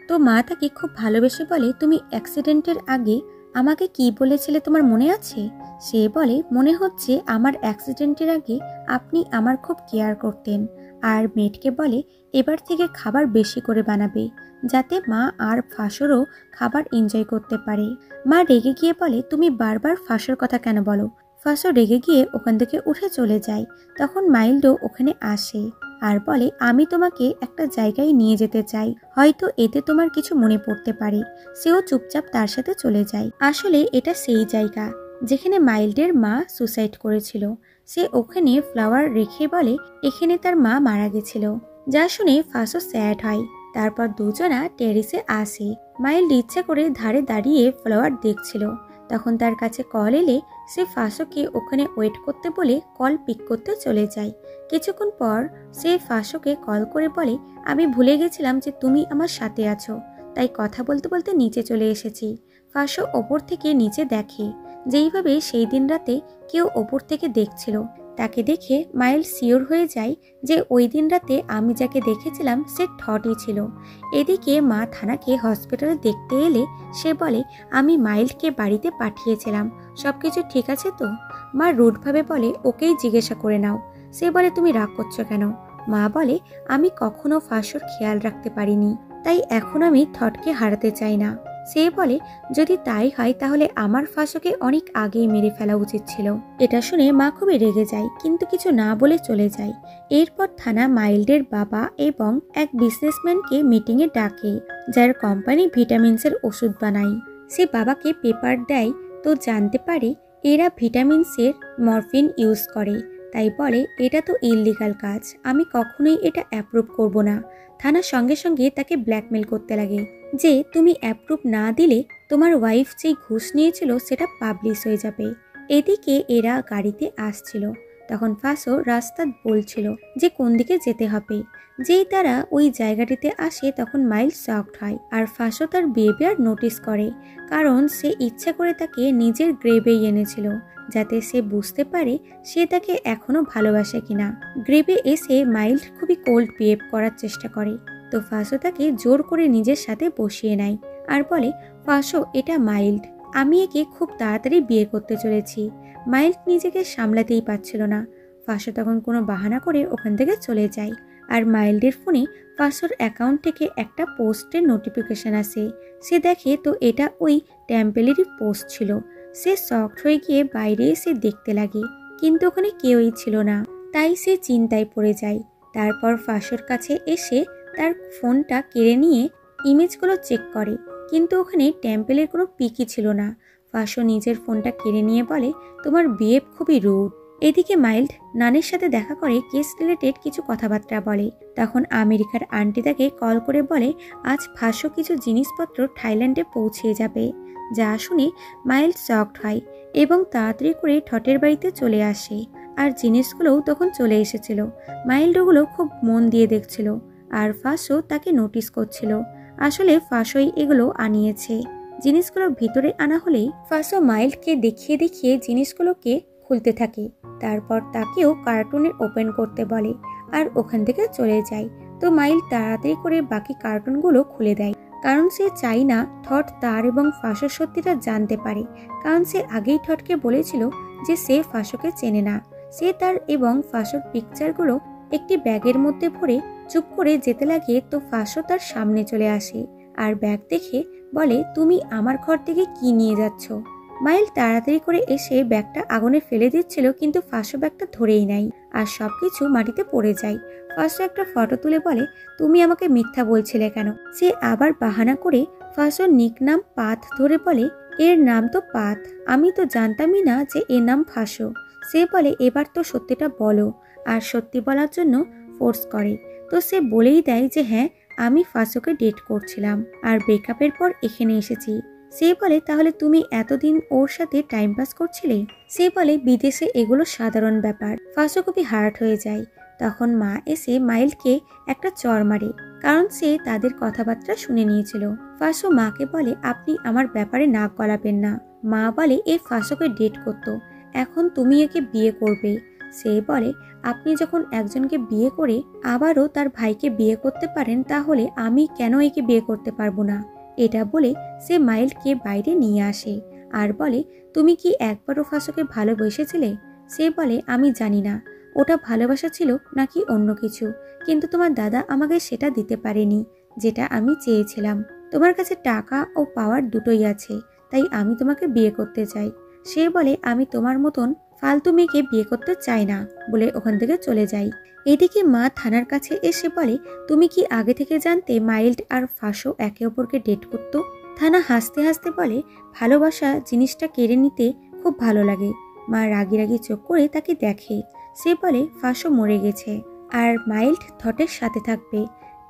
তো মা তাকে খুব ভালোবেসে বলে তুমি অ্যাক্সিডেন্টের আগে আমাকে কি বলেছিলে তোমার মনে আছে? সে বলে মনে হচ্ছে আমার অ্যাক্সিডেন্টের আগে আপনি আমার খুব কেয়ার করতেন। আর মেয়েটকে বলে এবার থেকে খাবার বেশি করে বানাবে যাতে মা আর ফাঁসোরও খাবার এনজয় করতে পারে। মা রেগে গিয়ে বলে তুমি বারবার ফাঁসোর কথা কেন বলো? ফাঁসো রেগে গিয়ে ওখান থেকে উঠে চলে যায়। তখন মাইল্ডও ওখানে আসে। আর বলে আমি তোমাকে একটা জায়গায় নিয়ে যেতে চাই, হয়তো এতে তোমার কিছু মনে পড়তে পারে। সেও চুপচাপ তার সাথে চলে যায়। আসলে এটা সেই জায়গা যেখানে মাইল্ডের মা সুসাইড করেছিল। সে ওখানে ফ্লাওয়ার রেখে বলে এখানে তার মা মারা গেছিল। যা শুনে ফাঁসো স্যাড হয়। তারপর দুজনা টেরিসে আসে। মাইল্ড ইচ্ছে করে ধারে দাঁড়িয়ে ফ্লাওয়ার দেখছিল। তখন তার কাছে কল এলে সে ফাঁসোকে ওখানে ওয়েট করতে বলে কল পিক করতে চলে যায়। কিছুক্ষণ পর সে ফাঁসোকে কল করে বলে আমি ভুলে গেছিলাম যে তুমি আমার সাথে আছো, তাই কথা বলতে বলতে নিচে চলে এসেছি। ফাঁসো ওপর থেকে নিচে দেখে যেইভাবে সেই দিন রাতে কেউ ওপর থেকে দেখছিল। তাকে দেখে মাইল্ড শিওর হয়ে যায় যে ওই দিন রাতে আমি যাকে দেখেছিলাম সে ঠটই ছিল। এদিকে মা থানাকে হসপিটালে দেখতে এলে সে বলে আমি মাইল্ডকে বাড়িতে পাঠিয়েছিলাম, সবকিছু ঠিক আছে তো? মা রুডভাবে বলে ওকেই জিজ্ঞাসা করে নাও। সে বলে তুমি রাগ করছো কেন? মা বলে আমি কখনো ফাঁসোর খেয়াল রাখতে পারিনি, তাই এখন আমি থটকে হারাতে চাই না। সে বলে যদি তাই হয় তাহলে আমার ফাঁসোকে অনেক আগেই মেরে ফেলা উচিত ছিল। এটা শুনে মা খুবই রেগে যায়, কিন্তু কিছু না বলে চলে যায়। এরপর থানা মাইল্ডের বাবা এবং এক বিজনেসম্যানকে মিটিংয়ে ডাকে, যার কোম্পানি ভিটামিনসের ওষুধ বানায়। সে বাবাকে পেপার দেয় তো জানতে পারে এরা ভিটামিনসের মরফিন ইউজ করে। তাই বলে এটা তো ইললিগাল কাজ, আমি কখনোই এটা অ্যাপ্রুভ করব না। থানা সঙ্গে সঙ্গে তাকে ব্ল্যাকমেল করতে লাগে যে তুমি অ্যাপ্রুভ না দিলে তোমার ওয়াইফ যেই ঘুষ নিয়েছিল সেটা পাবলিশ হয়ে যাবে। এদিকে এরা গাড়িতে আসছিল, তখন ফাঁসো রাস্তা বলছিল যে কোন দিকে যেতে হবে। যেই তারা ওই জায়গাটিতে আসে তখন মাইল্ড শকড হয়, আর ফাঁসো তার বিহেভিয়ার নোটিস করে, কারণ সে ইচ্ছা করে তাকে নিজের গ্রেভেই এনেছিল যাতে সে বুঝতে পারে সে তাকে এখনো ভালোবাসে কিনা। গ্রেভে এসে মাইল্ড খুবই কোল্ড বিহেভ করার চেষ্টা করে, তো ফাঁসো তাকে জোর করে নিজের সাথে বসিয়ে নেয় আর বলে ফাঁসো এটা মাইল্ড, আমি একে খুব তাড়াতাড়ি বিয়ে করতে চলেছি। মাইল্ড নিজেকে সামলাতেই পারছিল না। ফাঁসো তখন কোনো বাহানা করে ওখান থেকে চলে যায়, আর মাইল্ডের ফোনে ফাঁসোর অ্যাকাউন্ট থেকে একটা পোস্টের নোটিফিকেশন আসে। সে দেখে তো এটা ওই টেম্পেলেরই পোস্ট ছিল। সে শকড হয়ে গিয়ে বাইরে এসে দেখতে লাগে, কিন্তু ওখানে কেউই ছিল না। তাই সে চিন্তায় পড়ে যায়। তারপর ফাঁসোর কাছে এসে তার ফোনটা কেড়ে নিয়ে ইমেজগুলো চেক করে, কিন্তু ওখানে টেম্পেলের কোনো পিকই ছিল না। ফাঁসো নিজের ফোনটা কেড়ে নিয়ে বলে তোমার বিহেভ খুবই রুড। এদিকে মাইল্ড নানের সাথে দেখা করে কেস রিলেটেড কিছু কথাবার্তা বলে। তখন আমেরিকার আন্টি তাকে কল করে বলে আজ ফাঁসো কিছু জিনিসপত্র থাইল্যান্ডে পৌঁছে যাবে। যা শুনে মাইল্ড শকড হয় এবং তাড়াতাড়ি করে ঠটের বাড়িতে চলে আসে, আর জিনিসগুলোও তখন চলে এসেছিল। মাইল্ড ওগুলো খুব মন দিয়ে দেখছিল, আর ফাঁসো তাকে নোটিস করছিল। আসলে ফাঁসোই এগুলো আনিয়েছে। জিনিসগুলো ভিতরে আনা হলেই ফাঁসো মাইল্ডকে দেখিয়ে দেখিয়ে জিনিসগুলোকে খুলতে থাকে। তারপর তাকেও কার্টুনের ওপেন করতে বলে, আর ওখান থেকে চলে যায়। তো মাইল্ড তাড়াতাড়ি করে বাকি কার্টুনগুলো খুলে দেয়, কারণ সে চায় না থট তার এবং ফাঁসোর সত্যিটা জানতে পারে, কারণ সে আগেই থটকে বলেছিল যে সে ফাঁসোকে চেনে না। সে তার এবং ফাঁসোর পিকচারগুলো একটি ব্যাগের মধ্যে ভরে চুপ করে যেতে লাগে। তো ফাঁসো তার সামনে চলে আসে আর ব্যাগ দেখে বলে তুমি আমার ঘর থেকে কি নিয়ে যাচ্ছ? মাইল্ড তাড়াতাড়ি করে এসে ব্যাগটা আগুনে ফেলে দিচ্ছিল, কিন্তু ফাঁসো ব্যাগটা ধরেই নেয় আর সবকিছু মাটিতে পড়ে যায়। ফাঁসো একটা ফটো তুলে বলে তুমি আমাকে মিথ্যা বলছিলে কেন? সে আবার বাহানা করে ফাঁসোর নিকনাম পাথ ধরে বলে এর নাম তো পাথ, আমি তো জানতামই না যে এর নাম ফাঁসো। সে বলে এবার তো সত্যিটা বলো, আর সত্যি বলার জন্য ফোর্স করে। তো সে বলেই দেয় যে হ্যাঁ আমি ফাঁসোকে ডেট করছিলাম আর ব্রেকআপের পর এখানে এসেছি। সে বলে তাহলে তুমি এতদিন ওর সাথে টাইম পাস করছিলে? সে বলে বিদেশে এগুলো সাধারণ ব্যাপার। ফাঁসো খুবই হার্ট হয়ে যায়। তখন মা এসে মাইল্ডকে একটা চড় মারে, কারণ সে তাদের কথাবার্তা শুনে নিয়েছিল। ফাঁসো মাকে বলে আপনি আমার ব্যাপারে নাক গলাবেন না। মা বলে এ ফাঁসোকে ডেট করতো, এখন তুমি একে বিয়ে করবে। সে বলে আপনি যখন একজনকে বিয়ে করে আবারও তার ভাইকে বিয়ে করতে পারেন, তাহলে আমি কেন একে বিয়ে করতে পারবো না? এটা বলে সে মাইল্ডকে বাইরে নিয়ে আসে আর বলে তুমি কি একবারও ফাঁসোকে ভালোবেসেছিলে? সে বলে আমি জানি না ওটা ভালোবাসা ছিল নাকি অন্য কিছু, কিন্তু তোমার দাদা আমাকে সেটা দিতে পারেনি যেটা আমি চেয়েছিলাম। তোমার কাছে টাকা ও পাওয়ার দুটোই আছে, তাই আমি তোমাকে বিয়ে করতে চাই। সে বলে আমি তোমার মতন ফালতু মেয়েকে বিয়ে করতে চায় না বলে ওখান থেকে চলে যায়। এদিকে মা থানার কাছে এসে বলে, তুমি কি আগে থেকে জানতে মাইল্ড আর ফাঁসো একে অপরকে ডেট করত? থানা হাসতে হাসতে বলে, ভালোবাসা জিনিসটা কেড়ে নিতে খুব ভালো লাগে। মা রাগি রাগি চোখ করে তাকে দেখে। সে বলে, ফাঁসো মরে গেছে আর মাইল্ড থটের সাথে থাকবে,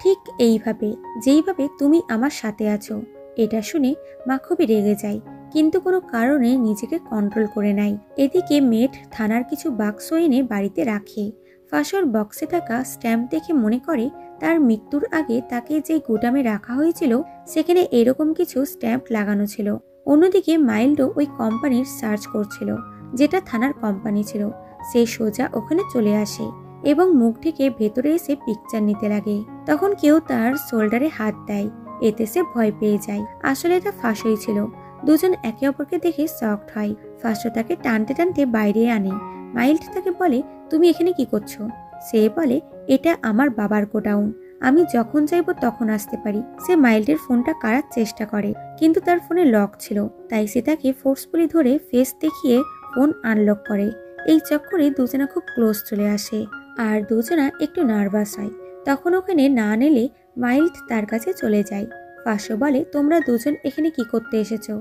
ঠিক এইভাবে যেইভাবে তুমি আমার সাথে আছো। এটা শুনে মা খুবই রেগে যায়, কিন্তু কোনো কারণে নিজেকে কন্ট্রোল করে নেয়। এদিকে মেট থানার কিছু বাক্স এনে বাড়িতে রাখে। ফাঁসোর বক্সে থাকা স্ট্যাম্প দেখে মনে করে তার মৃত্যুর আগে তাকে যে গুদামে রাখা হয়েছিল সেখানে এরকম কিছু স্ট্যাম্প লাগানো ছিল। অন্যদিকে মাইল্ডও ওই কোম্পানির সার্চ করছিল, যেটা থানার কোম্পানি ছিল। সে সোজা ওখানে চলে আসে এবং মুখ ঢেকে ভেতরে এসে পিকচার নিতে লাগে। তখন কেউ তার শোল্ডারে হাত দেয়, এতে সে ভয় পেয়ে যায়। আসলে এটা ফাঁসোই ছিল। দুজন একে অপরকে দেখে শকড হয়। ফাঁসো তাকে টানতে টানতে বাইরে আনে। মাইল্ড তাকে বলে, তুমি এখানে কি করছো? সে বলে, এটা আমার বাবার গোডাউন, আমি যখন চাইবো তখন আসতে পারি। সে মাইল্ডের ফোনটা কাড়ার চেষ্টা করে, কিন্তু তার ফোনে লক ছিল, তাই সে তাকে ফোর্সফুলি ধরে ফেস দেখিয়ে ফোন আনলক করে। এই চক্করে দুজনা খুব ক্লোজ চলে আসে আর দুজনা একটু নার্ভাস হয়। তখন ওখানে না নিলে মাইল্ড তার কাছে চলে যায়। ফাঁসো বলে, তোমরা দুজন এখানে কি করতে এসেছো?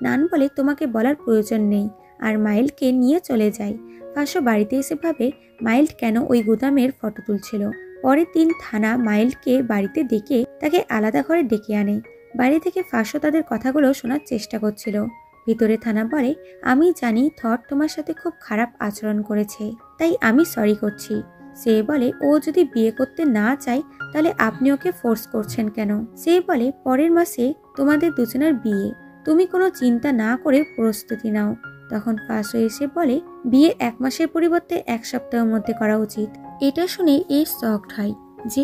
নান বলে, তোমাকে বলার প্রয়োজন নেই, আর মাইল্ডকে নিয়ে চলে যায়। ফাঁসো বাড়িতে এসে ভাবে মাইল্ড কেন ওই গুদামের ফটো তুলছিল। পরের দিন থানা মাইল্ডকে বাড়িতে ডেকে তাকে আলাদা ঘরে ডেকে আনে। বাইরে থেকে ফাঁসো তাদের কথাগুলো শোনার চেষ্টা করছিল। ভিতরে থানা বলে, আমি জানি থট তোমার সাথে খুব খারাপ আচরণ করেছে, তাই আমি সরি করছি। সে বলে, ও যদি বিয়ে করতে না চায় তাহলে আপনি ওকে ফোর্স করছেন কেন? সে বলে, পরের মাসে তোমাদের দুজনের বিয়ে, তুমি কোনো চিন্তা না করে প্রস্তুতি নাও। তখন ফাঁসো এসে বলে, বিয়ে 1 মাসের পরিবর্তে 1 সপ্তাহের মধ্যে করা উচিত। এটা শুনে এ শকড হয় যে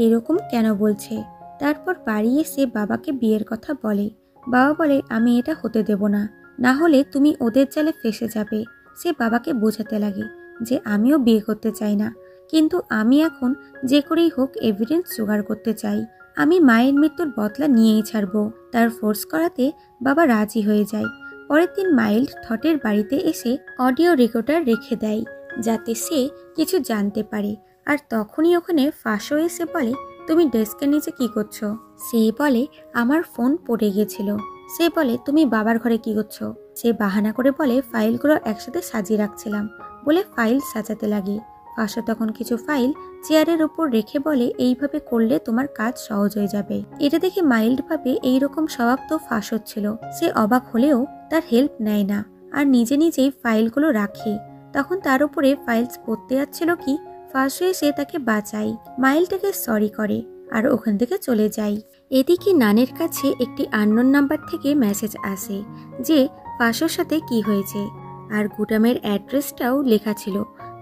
এরকম কেন বলছে। তারপর বাড়ি এসে বাবাকে বিয়ের কথা বলে। বাবা বলে, আমি এটা হতে দেব না, না হলে তুমি ওদের জালে ফেসে যাবে। সে বাবাকে বোঝাতে লাগে যে আমিও বিয়ে করতে চাই না, কিন্তু আমি এখন যে করেই হোক এভিডেন্স জোগাড় করতে চাই। আমি মায়ের মৃত্যুর বদলা নিয়েই ছাড়বো। তার ফোর্স করাতে বাবা রাজি হয়ে যায়। পরের দিন মাইল্ড থটের বাড়িতে এসে অডিও রেকর্ডার রেখে দেয়, যাতে সে কিছু জানতে পারে। আর তখনই ওখানে ফাঁসো এসে বলে, তুমি ডেস্কের নিচে কি করছো? সে বলে, আমার ফোন পড়ে গেছিল। সে বলে, তুমি বাবার ঘরে কি করছো? সে বাহানা করে বলে, ফাইলগুলো একসাথে সাজিয়ে রাখছিলাম, বলে ফাইল সাজাতে লাগে। ফাঁসো তখন কিছু ফাইল চেয়ারের উপর রেখে বলে, এইভাবে করলে তোমার কাজ সহজ হয়ে যাবে। এটা দেখে মাইল্ড ভাবে এইরকম স্বভাব তো ফাঁসোর ছিল। সে অবাক হলেও তার হেল্প নেয় না আর নিজে নিজেই ফাইলগুলো রাখে। তখন তার উপরে ফাইলস পড়তে যাচ্ছিল কি ফাঁসো এসে তাকে বাঁচায়। মাইল্ডটাকে সরি করে আর ওখান থেকে চলে যায়। এদিকে নানের কাছে একটি আননোন নাম্বার থেকে মেসেজ আসে যে ফাঁসোর সাথে কি হয়েছে, আর গুদামের অ্যাড্রেসটাও লেখা ছিল,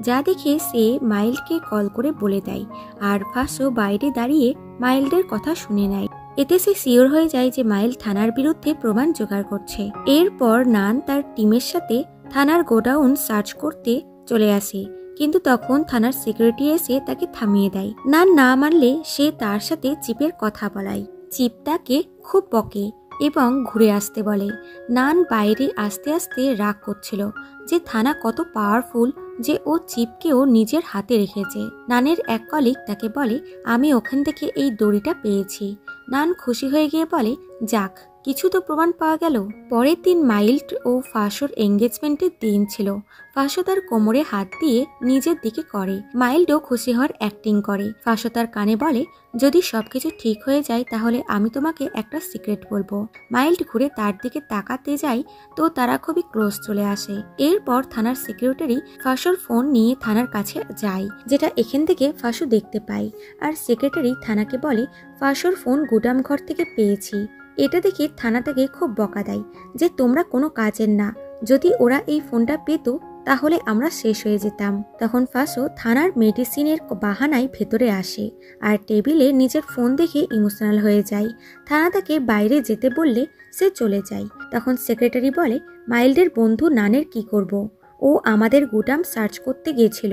যা দেখে সে মাইল্ডকে কল করে বলে দেয়। আর ফাঁসো বাইরে দাঁড়িয়ে মাইল্ডের কথা শুনে নেয়। এতে সে শিওর হয়ে যায় যে মাইল্ড থানার বিরুদ্ধে প্রমাণ জোগাড় করছে। এরপর নান তার টিমের সাথে থানার গোডাউন সার্চ করতে চলে আসে, কিন্তু তখন থানার সিকিউরিটি এসে তাকে থামিয়ে দেয়। নান না মানলে সে তার সাথে চিপের কথা বলায়। চিপ তাকে খুব বকে এবং ঘুরে আসতে বলে। নান বাইরে আস্তে আস্তে রাগ করছিল যে থানা কত পাওয়ারফুল যে ও চিপকেও নিজের হাতে রেখেছে। নানের এক কলিগ তাকে বলে, আমি ওখান থেকে এই দড়িটা পেয়েছি। নান খুশি হয়ে গিয়ে বলে, যাক, কিছু তো প্রমাণ পাওয়া গেল। পরের দিন মাইল্ড ও ফাঁসোর এঙ্গেজমেন্টের দিন ছিল। ফাঁসো তার কোমরে হাত দিয়ে নিজের দিকে করে। মাইল্ডও খুশি হওয়ার অ্যাক্টিং করে। ফাঁসো তার কানে বলে, যদি সবকিছু ঠিক হয়ে যায় তাহলে আমি তোমাকে একটা সিক্রেট বলবো। মাইল্ড ঘুরে তার দিকে তাকাতে যায় তো তারা খুবই ক্লোজ চলে আসে। এরপর থানার সেক্রেটারি ফাঁসোর ফোন নিয়ে থানার কাছে যায়, যেটা এখান থেকে ফাঁসো দেখতে পায়। আর সেক্রেটারি থানাকে বলে, ফাঁসোর ফোন গুদাম ঘর থেকে পেয়েছি। এটা দেখে থানা তাকে খুব বকা দেয় যে তোমরা কোনো কাজের না, যদি ওরা এই ফোনটা পেত তাহলে আমরা শেষ হয়ে যেতাম। তখন ফাঁসো থানার মেডিসিনের বাহানায় ভেতরে আসে আর টেবিলে নিজের ফোন দেখে ইমোশনাল হয়ে যায়। থানা তাকে বাইরে যেতে বললে সে চলে যায়। তখন সেক্রেটারি বলে, মাইল্ডের বন্ধু নানের কি করব? ও আমাদের গুদাম সার্চ করতে গিয়েছিল।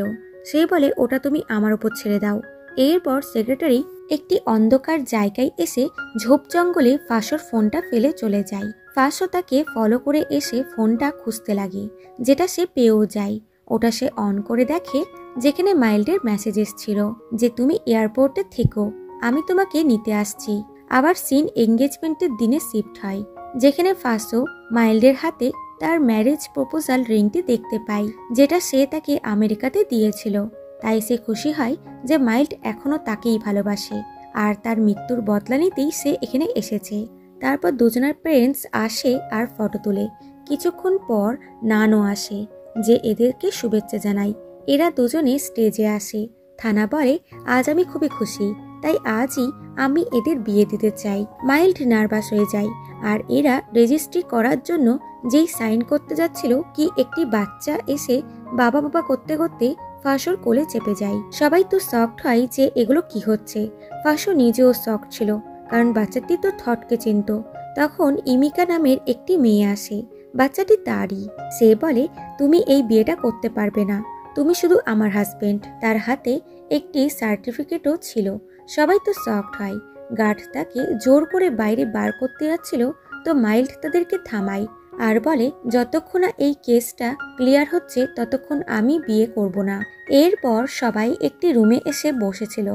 সে বলে, ওটা তুমি আমার উপর ছেড়ে দাও। এরপর সেক্রেটারি একটি অন্ধকার জায়গায় এসে ঝোপ জঙ্গলে ফাঁসোর ফোনটা ফেলে চলে যায়। ফাঁসো তাকে ফলো করে এসে ফোনটা খুঁজতে লাগে, যেটা সে পেয়েও যায়। ওটা সে অন করে দেখে, যেখানে মাইল্ডের মেসেজেস ছিল যে তুমি এয়ারপোর্টে থেকো, আমি তোমাকে নিতে আসছি। আবার সিন এঙ্গেজমেন্টের দিনে শিফট হয়, যেখানে ফাসো মাইল্ডের হাতে তার ম্যারেজ প্রপোজাল রিংটি দেখতে পায়, যেটা সে তাকে আমেরিকাতে দিয়েছিল। তাই সে খুশি হয় যে মাইল্ড এখনো তাকেই ভালোবাসে আর তার মৃত্যুর বদলা নিতেই সে এখানে এসেছে। তারপর দুজনের প্যারেন্টস আসে আর ফটো তোলে। কিছুক্ষণ পর নানও আসে, যে এদেরকে শুভেচ্ছা জানায়। এরা দুজনে স্টেজে আসে। থানা বলে, আজ আমি খুবই খুশি, তাই আজই আমি এদের বিয়ে দিতে চাই। মাইল্ড নার্ভাস হয়ে যায় আর এরা রেজিস্ট্রি করার জন্য যেই সাইন করতে যাচ্ছিল কি একটি বাচ্চা এসে বাবা বাবা করতে করতে ফাঁসোর কোলে চেপে যায়। সবাই তো শকড হয় যে এগুলো কি হচ্ছে। ফাঁসো নিজেও শকড ছিল, কারণ বাচ্চাটি তো থটকে চিনত। তখন ইমিকা নামের একটি মেয়ে আসে, বাচ্চাটি তারই। সে বলে, তুমি এই বিয়েটা করতে পারবে না, তুমি শুধু আমার হাজবেন্ড। তার হাতে একটি সার্টিফিকেটও ছিল। সবাই তো শকড হয়। গার্ড তাকে জোর করে বাইরে বার করতে যাচ্ছিল, তো মাইল্ড তাদেরকে থামায় আর বলে, যতক্ষণ না এই কেসটা ক্লিয়ার হচ্ছে ততক্ষণ আমি বিয়ে করব না। এরপর সবাই একটি রুমে এসে বসেছিল।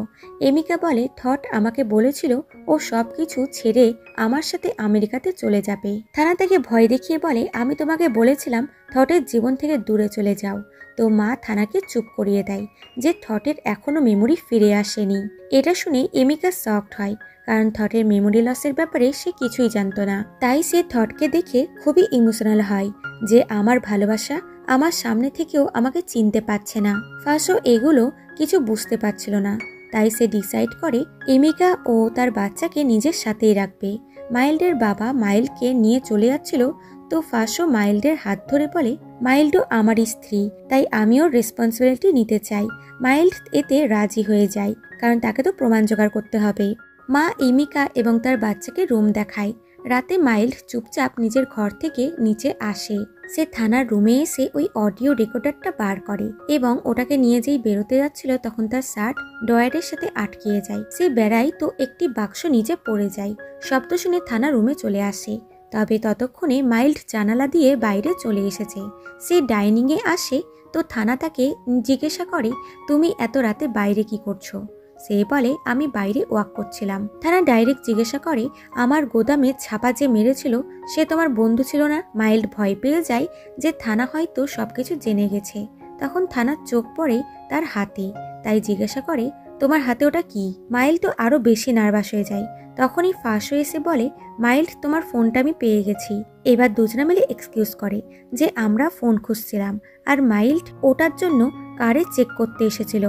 এমিকা বলে, থট আমাকে বলেছিল ও সবকিছু ছেড়ে আমার সাথে আমেরিকাতে চলে যাবে। থানা তাকে ভয় দেখিয়ে বলে, আমি তোমাকে বলেছিলাম থটের জীবন থেকে দূরে চলে যাও। তো মা থানাকে চুপ করিয়ে দেয় যে থটের এখনো মেমোরি ফিরে আসেনি। এটা শুনে এমিকা শকড হয়, কারণ থটের মেমোরি লসের ব্যাপারে সে কিছুই জানতো না। তাই সে থটকে দেখে খুবই ইমোশনাল হয় যে আমার ভালোবাসা আমার সামনে থেকেও আমাকে চিনতে পারছে না। ফাঁসো এগুলো কিছু বুঝতে পারছিল না, তাই সে ডিসাইড করে এমিকা ও তার বাচ্চাকে নিজের সাথেই রাখবে। মাইল্ডের বাবা মাইল্ডকে নিয়ে চলে যাচ্ছিল, তো ফাঁসো মাইল্ডের হাত ধরে বলে, মাইল্ডও আমারই স্ত্রী, তাই আমিও রেসপন্সিবিলিটি নিতে চাই। মাইল্ড এতে রাজি হয়ে যায়, কারণ তাকে তো প্রমাণ জোগাড় করতে হবে। মা এমিকা এবং তার বাচ্চাকে রুম দেখায়। রাতে মাইল্ড চুপচাপ নিজের ঘর থেকে নিচে আসে। সে থানার রুমে এসে ওই অডিও রেকর্ডারটা বার করে এবং ওটাকে নিয়ে যেই বেরোতে যাচ্ছিল তখন তার শার্ট ডয়ারের সাথে আটকিয়ে যায়। সে বেড়ায় তো একটি বাক্স নিচে পড়ে যায়। শব্দ শুনে থানা রুমে চলে আসে, তবে ততক্ষণে মাইল্ড জানালা দিয়ে বাইরে চলে এসেছে। সে ডাইনিংয়ে আসে, তো থানা তাকে জিজ্ঞাসা করে, তুমি এত রাতে বাইরে কি করছো? সে বলে, আমি বাইরে ওয়াক করছিলাম। থানা ডাইরেক্ট জিজ্ঞাসা করে, আমার গোদামে ছাপা যে মেরেছিল সে তোমার বন্ধু ছিল না? মাইল্ড ভয় পেয়ে যায় যে থানা হয়তো সবকিছু জেনে গেছে। তখন থানার চোখ পড়ে তার হাতে, তাই জিজ্ঞাসা করে, তোমার হাতে ওটা কি? মাইল্ড তো আরো বেশি নার্ভাস হয়ে যায়। তখনই ফাঁসো এসে বলে, মাইল্ড তোমার ফোনটা আমি পেয়ে গেছি। এবার দুজনে মিলে এক্সকিউজ করে যে আমরা ফোন খুঁজছিলাম আর মাইল্ড ওটার জন্য কারে চেক করতে এসেছিল।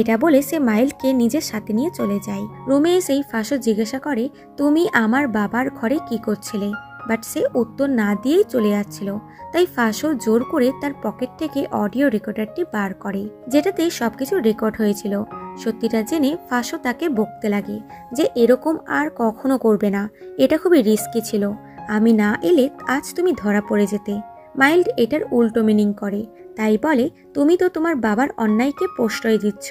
এটা বলে সে মাইল্ডকে নিজের সাথে নিয়ে চলে যায়। রুমে এসেই ফাঁসো জিজ্ঞাসা করে, তুমি আমার বাবার ঘরে কি করছিলে? বাট সে উত্তর না দিয়েই চলে যাচ্ছিল। তাই ফাঁসো জোর করে তার পকেট থেকে অডিও রেকর্ডারটি বার করে, যেটাতে সবকিছু রেকর্ড হয়েছিল। সত্যিটা জেনে ফাঁসো তাকে বকতে লাগে যে এরকম আর কখনো করবে না, এটা খুবই রিস্কি ছিল। আমি না এলে আজ তুমি ধরা পড়ে যেতে। মাইল্ড এটার উল্টো মিনিং করে, তাই বলে, তুমি তো তোমার বাবার অন্যায়কে প্রশ্রয় দিচ্ছ,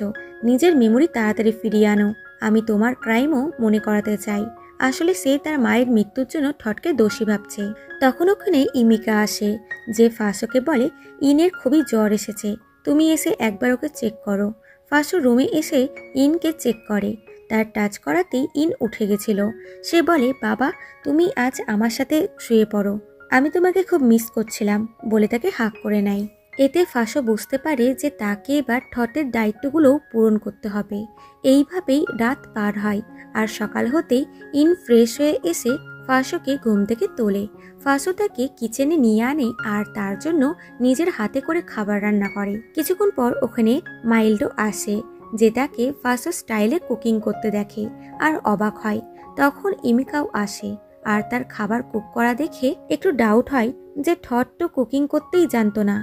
নিজের মেমোরি তাড়াতাড়ি ফিরিয়ে আনো। আমি তোমার ক্রাইমও মনে করাতে চাই। আসলে সে তার মায়ের মৃত্যুর জন্য থটকে দোষী ভাবছে। তখন ওখানে ইমিকা আসে, যে ফাঁসোকে বলে, ইনের খুবই জ্বর এসেছে, তুমি এসে একবার ওকে চেক করো। ফাঁসো রুমে এসে ইনকে চেক করে। তার টাচ করাতেই ইন উঠে গেছিল। সে বলে, বাবা তুমি আজ আমার সাথে শুয়ে পড়ো, আমি তোমাকে খুব মিস করছিলাম বলে তাকে হাঁক করে নেয়। এতে ফাঁসো বুঝতে পারে যে তাকে এবার থটের দায়িত্বগুলোও পূরণ করতে হবে। এইভাবেই রাত পার হয় আর সকাল হতেই ইন ফ্রেশ হয়ে এসে ফাঁসোকে ঘুম থেকে তোলে। ফাঁসো তাকে কিচেনে নিয়ে আনে আর তার জন্য নিজের হাতে করে খাবার রান্না করে। কিছুক্ষণ পর ওখানে মাইল্ডও আসে, যে তাকে ফাঁসো স্টাইলে কুকিং করতে দেখে আর অবাক হয়। তখন ইমিকাও আসে আর তার খাবার কুক করা দেখে একটু ডাউট হয় যে থট তো কুকিং করতেই জানতো না।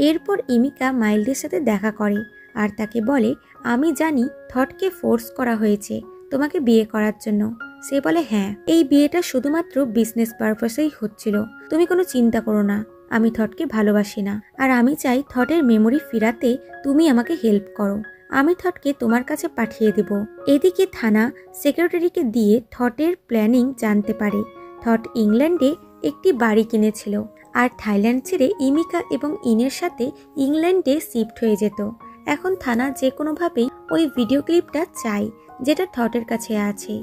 এরপর ইমিকা মাইল্ডের সাথে দেখা করে আর তাকে বলে, আমি জানি থটকে ফোর্স করা হয়েছে তোমাকে বিয়ে করার জন্য। সে বলে, হ্যাঁ, এই বিয়েটা শুধুমাত্র বিজনেস পারপাসেই হচ্ছিল, তুমি কোনো চিন্তা করো না। আমি থটকে ভালোবাসি না, আর আমি চাই থটের মেমোরি ফিরাতে তুমি আমাকে হেল্প করো। আমি থটকে তোমার কাছে পাঠিয়ে দেব। এদিকে থানা সেক্রেটারিকে দিয়ে থটের প্ল্যানিং জানতে পারে। থট ইংল্যান্ডে একটি বাড়ি কিনেছিল আর থাইল্যান্ড ছেড়ে ইমিকা এবং ইনের সাথে ইংল্যান্ডে শিফট হয়ে যেত। এখন থানা যে কোনোভাবেই ওই ভিডিও ক্লিপটা চাই যেটা থটের কাছে আছে।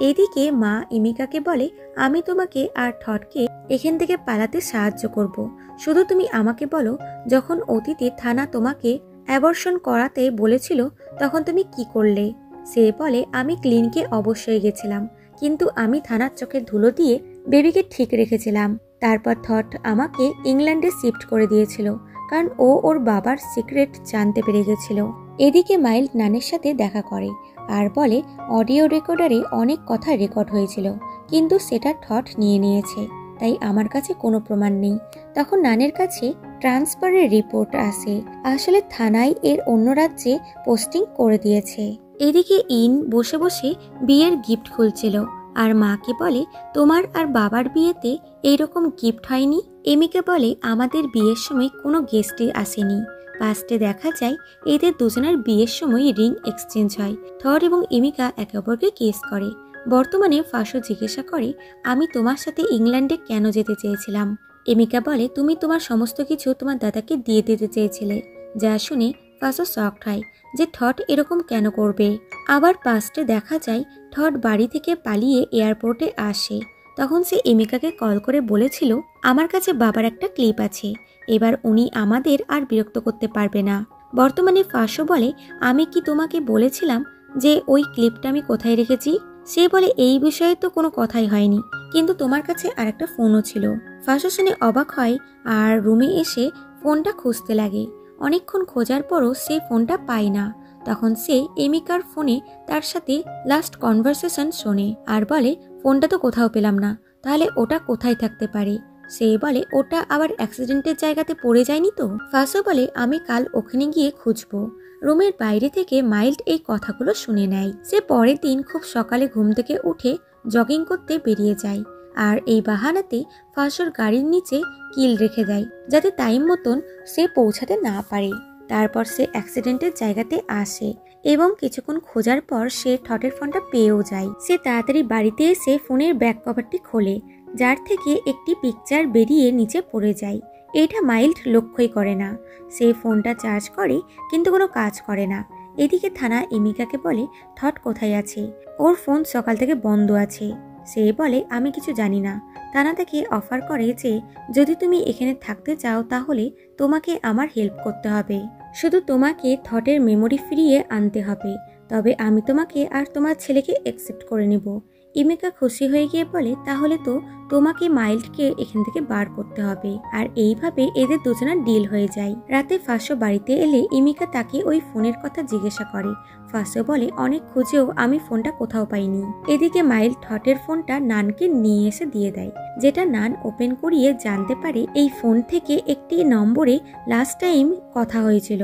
এদিকে মা ইমিকাকে বলে, আমি তোমাকে আর থটকে এখান থেকে পালাতে সাহায্য করব, শুধু তুমি আমাকে বলো যখন অতীতে থানা তোমাকে অ্যাবর্শন করাতে বলেছিল তখন তুমি কি করলে। সে বলে, আমি ক্লিনিকে অবশ্যই গেছিলাম, কিন্তু আমি থানার চোখে ধুলো দিয়ে বেবিকে ঠিক রেখেছিলাম। তারপর থট আমাকে ইংল্যান্ডে শিফট করে দিয়েছিল, কারণ ও ওর বাবার সিক্রেট জানতে পেরে গেছিল। এদিকে মাইল্ড নানের সাথে দেখা করে আর বলে, অডিও রেকর্ডারে অনেক কথা রেকর্ড হয়েছিল, কিন্তু সেটা থট নিয়ে নিয়েছে, তাই আমার কাছে কোনো প্রমাণ নেই। তখন নানের কাছে ট্রান্সফারের রিপোর্ট আসে, আসলে থানায় এর অন্য রাজ্যে পোস্টিং করে দিয়েছে। এদিকে ইন বসে বসে বিয়ের গিফট খুলছিল আর মাকে বলে, তোমার আর বাবার বিয়েতে এইরকম গিফট হয়নি। এমিকা বলে, আমাদের বিয়ের সময় কোনো গেস্টই আসেনি। পাস্টে দেখা যায় এদের দুজনের বিয়ের সময় রিং এক্সচেঞ্জ হয়। থর এবং এমিকা একে অপরকে কিস করে। বর্তমানে ফাঁসো জিজ্ঞাসা করে, আমি তোমার সাথে ইংল্যান্ডে কেন যেতে চেয়েছিলাম। এমিকা বলে, তুমি তোমার সমস্ত কিছু তোমার দাদাকে দিয়ে দিতে চেয়েছিলে। যা শুনে ফাঁসো শকড হয় যে থট এরকম কেন করবে। আবার পাস্টে দেখা যায় থট বাড়ি থেকে পালিয়ে এয়ারপোর্টে আসে। তখন সে এমিকাকে কল করে বলেছিল, আমার কাছে বাবার একটা ক্লিপ আছে, এবার উনি আমাদের আর বিরক্ত করতে পারবে না। বর্তমানে ফাঁসো বলে, আমি কি তোমাকে বলেছিলাম যে ওই ক্লিপটা আমি কোথায় রেখেছি। সে বলে, এই বিষয়ে তো কোনো কথাই হয়নি, কিন্তু তোমার কাছে আর একটা ফোনও ছিল। ফাঁসো শুনে অবাক হয় আর রুমে এসে ফোনটা খুঁজতে লাগে। অনেকক্ষণ খোঁজার পরও সে ফোনটা পায় না। তখন সে এমিকার ফোনে তার সাথে লাস্ট কনভারসেশন শোনে আর বলে, ফোনটা তো কোথাও পেলাম না, তাহলে ওটা কোথায় থাকতে পারে। সে বলে, ওটা আবার অ্যাক্সিডেন্টের জায়গাতে পড়ে যায়নি তো। ফাঁসো বলে, আমি কাল ওখানে গিয়ে খুঁজবো। রুমের বাইরে থেকে মাইল্ড এই কথাগুলো শুনে নেয়। সে পরের দিন খুব সকালে ঘুম থেকে উঠে জগিং করতে বেরিয়ে যায় আর এই বাহানাতে ফাঁসোর গাড়ির নিচে কিল রেখে দেয়, যাতে টাইম মতন সে পৌঁছাতে না পারে। তারপর সে অ্যাক্সিডেন্টের জায়গাতে আসে এবং কিছুক্ষণ খোঁজার পর সে থটের ফোনটা পেয়েও যায়। সে তাড়াতাড়ি বাড়িতে এসে ফোনের ব্যাক কভারটি খোলে, যার থেকে একটি পিকচার বেরিয়ে নিচে পড়ে যায়। এটা মাইল্ড লক্ষ্যই করে না। সে ফোনটা চার্জ করে কিন্তু কোনো কাজ করে না। এদিকে থানা এমিকাকে বলে, থট কোথায় আছে, ওর ফোন সকাল থেকে বন্ধ আছে। সে বলে, আমি কিছু জানি না। থানা তাকে অফার করে যে যদি তুমি এখানে থাকতে চাও তাহলে তোমাকে আমার হেল্প করতে হবে, শুধু তোমাকে থটের মেমোরি ফিরিয়ে আনতে হবে, তবে আমি তোমাকে আর তোমার ছেলেকে অ্যাকসেপ্ট করে নেব। ইমিকা খুশি হয়ে গিয়ে বলে, তাহলে তো তোমাকে মাইল্ডকে এখান থেকে বার করতে হবে। আর এইভাবে এদের দুজনের ডিল হয়ে যায়। রাতে ফাঁসো বাড়িতে এলে ইমিকা তাকে ওই ফোনের কথা জিজ্ঞাসা করে। ফাঁসো বলে, অনেক খুঁজেও আমি ফোনটা কোথাও পাইনি। এদিকে মাইল্ড থটের ফোনটা নানকে নিয়ে এসে দিয়ে দেয়, যেটা নান ওপেন করিয়ে জানতে পারে এই ফোন থেকে একটি নম্বরে লাস্ট টাইম কথা হয়েছিল।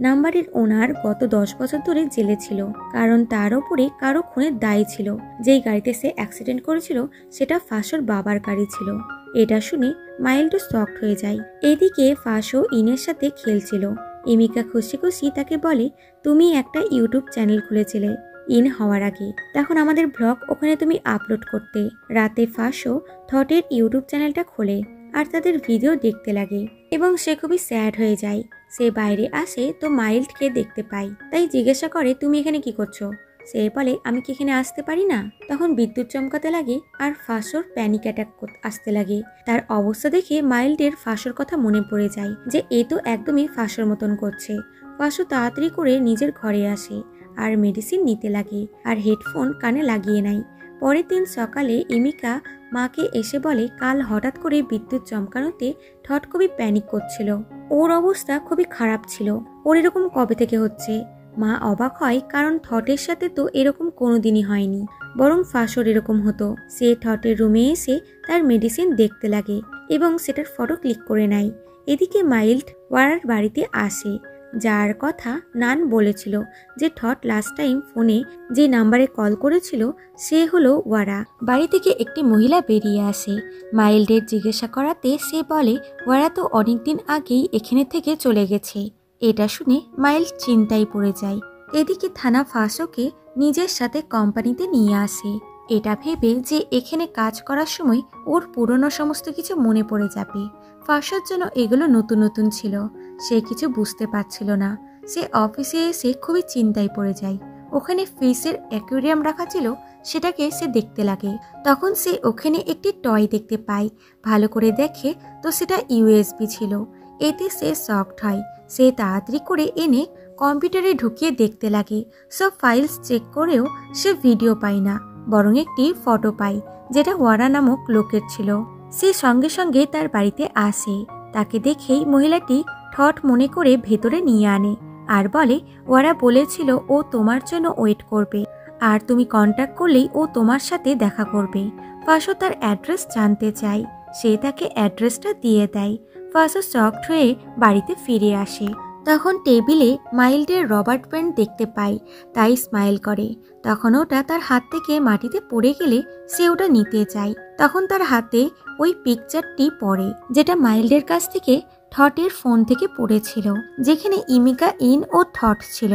নাম্বারের ওনার গত 10 বছর ধরে জেলে ছিল, কারণ তার ওপরে কারো খুনের দায় ছিল। যেই গাড়িতে সে অ্যাক্সিডেন্ট করেছিল সেটা ফাঁসোর বাবার গাড়ি ছিল। এটা শুনে মাইল্ড শকড হয়ে যায়। এদিকে ফাঁসো ইনের সাথে খেলছিল। এমিকা খুশি খুশি তাকে বলে, তুমি একটা ইউটিউব চ্যানেল খুলেছিলে ইন হওয়ার আগে, তখন আমাদের ব্লগ ওখানে তুমি আপলোড করতে। রাতে ফাঁসো থটের ইউটিউব চ্যানেলটা খোলে আর তাদের ভিডিও দেখতে লাগে এবং সে খুবই স্যাড হয়ে যায়। সে বাইরে আসে তো মাইল্ডকে দেখতে পায়, তাই জিজ্ঞাসা করে, তুমি এখানে কি করছো। সে বলে, আমি কি এখানে আসতে পারি না। তখন বিদ্যুৎ চমকাতে লাগে আর ফাঁসোর প্যানিক অ্যাটাক আসতে লাগে। তার অবস্থা দেখে মাইল্ডের ফাঁসোর কথা মনে পড়ে যায় যে এ তো একদমই ফাঁসোর মতন করছে। ফাঁসো তাড়াতাড়ি করে নিজের ঘরে আসে আর মেডিসিন নিতে লাগে আর হেডফোন কানে লাগিয়ে নেয়। পরের দিন সকালে ইমিকা মাকে এসে বলে, কাল হঠাৎ করে বিদ্যুৎ চমকানোতে থট খুবই প্যানিক করছিল, ওর অবস্থা খুবই খারাপ ছিল, ওর এরকম কবে থেকে হচ্ছে। মা অবাক হয়, কারণ থটের সাথে তো এরকম কোনোদিনই হয়নি, বরং ফাঁসোর এরকম হতো। সে থটের রুমে এসে তার মেডিসিন দেখতে লাগে এবং সেটার ফটো ক্লিক করে নেয়। এদিকে মাইল্ড ওয়ারার বাড়িতে আসে, যার কথা নান বলেছিল যে থট লাস্ট টাইম ফোনে যে নাম্বারে কল করেছিল সে হলো ওয়ারা। বাড়ি থেকে একটি মহিলা বেরিয়ে আসে। মাইল্ডের জিজ্ঞাসা করাতে সে বলে, ওয়ারা তো অনেকদিন আগেই এখানে থেকে চলে গেছে। এটা শুনে মাইল্ড চিন্তায় পড়ে যায়। এদিকে থানা ফাঁসোকে নিজের সাথে কোম্পানিতে নিয়ে আসে, এটা ভেবে যে এখানে কাজ করার সময় ওর পুরনো সমস্ত কিছু মনে পড়ে যাবে। ফাঁসার জন্য এগুলো নতুন নতুন ছিল, সে কিছু বুঝতে পারছিল না। সে অফিসে এসে খুবই চিন্তায় পড়ে যায়। ওখানে ফিশের অ্যাকুয়ারিয়াম রাখা ছিল, সেটাকে সে দেখতে লাগে। তখন সে ওখানে একটি টয় দেখতে পায়। ভালো করে দেখে তো সেটা ইউএসবি ছিল। এতে সে শকড হয়। সে তাড়াতাড়ি করে এনে কম্পিউটারে ঢুকিয়ে দেখতে লাগে। সব ফাইলস চেক করেও সে ভিডিও পায় না, বরং একটি ফটো পায় যেটা ওয়ারা নামক লোকের ছিল। সে সঙ্গে সঙ্গে তার বাড়িতে আসে। তাকে দেখেই মহিলাটি ঠট মনে করে ভেতরে নিয়ে আনে আর বলে ওরা বলেছিল ও তোমার জন্য ওয়েট করবে, আর তুমি কন্ট্যাক্ট করলেই ও তোমার সাথে দেখা করবে। ফাঁসো তার অ্যাড্রেস জানতে চায়। সে তাকে অ্যাড্রেসটা দিয়ে দেয়। ফাঁসো শকড হয়ে বাড়িতে ফিরে আসে। তখন টেবিলে মাইল্ডের রবার্ট ব্যান্ড দেখতে পায়, তাই স্মাইল করে। তখন ওটা তার হাত থেকে মাটিতে পড়ে গেলে সে ওটা নিতে চায়। তখন তার হাতে ওই পিকচারটি পড়ে, যেটা মাইল্ডের কাছ থেকে থটের ফোন থেকে পড়েছিল, যেখানে ইমিকা ইন ও থট ছিল।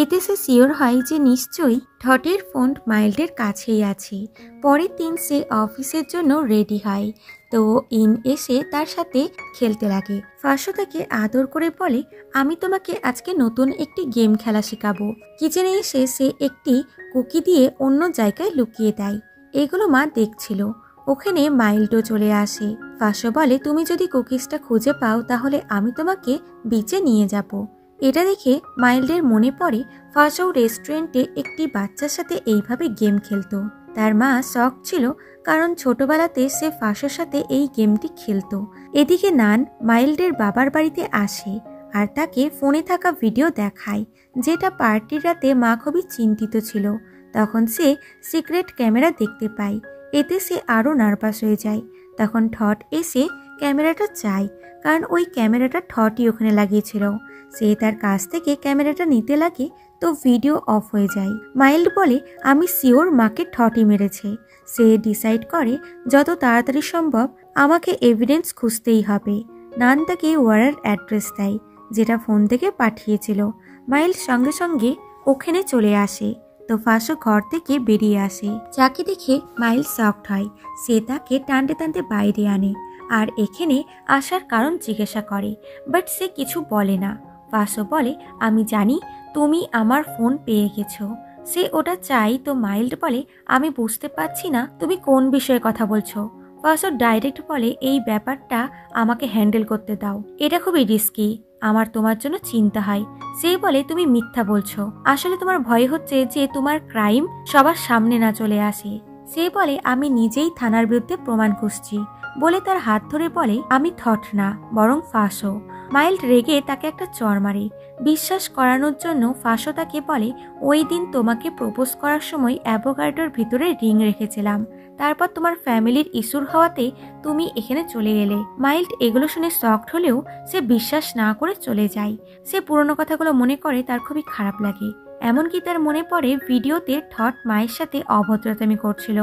এতে সে শিওর হয় যে নিশ্চয়ই থটের ফোন মাইল্ডের কাছেই আছে। পরের দিন সে অফিসের জন্য রেডি হয়, তো ইন এসে তার সাথে খেলতে লাগে। ফাঁসো তাকে আদর করে বলে আমি তোমাকে আজকে নতুন একটি গেম খেলা শেখাবো। কিচেনে এসে সে একটি কুকি দিয়ে অন্য জায়গায় লুকিয়ে দেয়। এগুলো মা দেখছিল। ওখানে মাইল্ডও চলে আসে। ফাঁসো বলে তুমি যদি কুকিজটা খুঁজে পাও তাহলে আমি তোমাকে বিচে নিয়ে যাব। এটা দেখে মাইল্ডের মনে পড়ে ফাঁসো রেস্টুরেন্টে একটি বাচ্চার সাথে এইভাবে গেম খেলতো। তার মা শক ছিল, কারণ ছোটবেলাতে সে ফাঁসোর সাথে এই গেমটি খেলতো। এদিকে নান মাইল্ডের বাবার বাড়িতে আসে আর তাকে ফোনে থাকা ভিডিও দেখায়, যেটা পার্টির রাতে মা খুবই চিন্তিত ছিল। তখন সে সিক্রেট ক্যামেরা দেখতে পায়। এতে সে আরও নার্ভাস হয়ে যায়। তখন ঠট এসে ক্যামেরাটা চায়, কারণ ওই ক্যামেরাটা ঠটই ওখানে লাগিয়েছিল। সে তার কাছ থেকে ক্যামেরাটা নিতে লাগে, তো ভিডিও অফ হয়ে যায়। মাইল্ড বলে আমি শিওর মাকে ঠটই মেরেছে। সে ডিসাইড করে যত তাড়াতাড়ি সম্ভব আমাকে এভিডেন্স খুঁজতেই হবে। নান তাকে ওয়ারার অ্যাড্রেস দেয়, যেটা ফোন থেকে পাঠিয়েছিল। মাইল্ড সঙ্গে সঙ্গে ওখানে চলে আসে। তো ফাঁসো ঘর থেকে বেরিয়ে আসে। যাকে দেখে মাইল্ড শকড হয়। সে তাকে টানতে টানতে বাইরে আনে আর এখানে আসার কারণ জিজ্ঞাসা করে, বাট সে কিছু বলে না। ফাঁসো বলে আমি জানি তুমি আমার ফোন পেয়ে গেছো। সে ওটা চাই, তো মাইল্ড বলে আমি বুঝতে পারছি না তুমি কোন বিষয়ে কথা বলছো। ফাঁসো ডাইরেক্ট বলে এই ব্যাপারটা আমাকে হ্যান্ডেল করতে দাও, এটা খুবই রিস্কি, আমার তোমার জন্য চিন্তা হয়। সে বলে তুমি মিথ্যা বলছো, আসলে তোমার ভয় হচ্ছে যে তোমার ক্রাইম সবার সামনে না চলে আসে। সে বলে আমি নিজেই থানার বিরুদ্ধে প্রমাণ খুঁজছি, বলে তার হাত ধরে বলে আমি থট না, বরং ফাঁসো। মাইল্ড রেগে তাকে একটা চড় মারে। বিশ্বাস করানোর জন্য ফাঁসো তাকে বলে ওই দিন তোমাকে প্রপোজ করার সময় অ্যাভোকাডোর ভিতরে রিং রেখেছিলাম, তারপর তোমার ফ্যামিলির ইস্যুর হওয়াতে তুমি এখানে চলে এলে। মাইল্ড এগুলো শুনে শকড হলেও সে বিশ্বাস না করে চলে যায়। সে পুরনো কথাগুলো মনে করে তার খুবই খারাপ লাগে। এমনকি তার মনে পড়ে ভিডিওতে ঠট মায়ের সাথে অভদ্রতামি করছিল।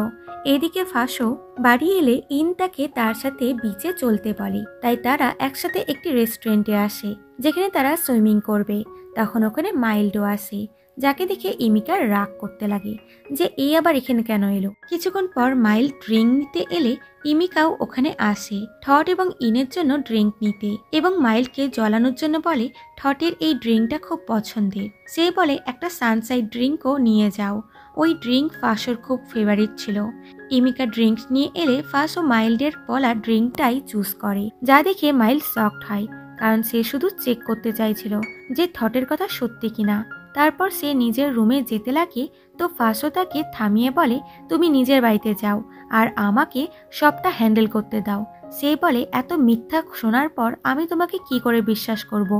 এদিকে ফাঁসো বাড়ি এলে ইন তাকে তার সাথে বিচে চলতে বলে, তাই তারা একসাথে একটি রেস্টুরেন্টে আসে যেখানে তারা সুইমিং করবে। তখন ওখানে মাইল্ডও আসে, যাকে দেখে ইমিকা রাগ করতে লাগে যে এই আবার এখানে কেন এলো। কিছুক্ষণ পর মাইল্ড ড্রিঙ্ক নিতে এলে ইমিকাও ওখানে আসে ঠট এবং ইনের জন্য ড্রিঙ্ক নিতে, এবং মাইল্ডকে জ্বলানোর জন্য বলে ঠটের এই ড্রিঙ্কটা খুব পছন্দের। সে বলে একটা সানসাইড ড্রিঙ্কও নিয়ে যাও। ওই ড্রিঙ্ক ফাঁসোর খুব ফেভারিট ছিল। ইমিকা ড্রিঙ্ক নিয়ে এলে ফাঁসো মাইল্ডের বলা ড্রিঙ্কটাই চুজ করে, যা দেখে মাইল্ড শকড হয়, কারণ সে শুধু চেক করতে চাইছিল যে থটের কথা সত্যি কিনা। তারপর সে নিজের রুমে যেতে লাগে, তো ফাঁসো তাকে থামিয়ে বলে তুমি নিজের বাড়িতে যাও আর আমাকে সবটা হ্যান্ডেল করতে দাও। সে বলে এত মিথ্যা শোনার পর আমি তোমাকে কি করে বিশ্বাস করব।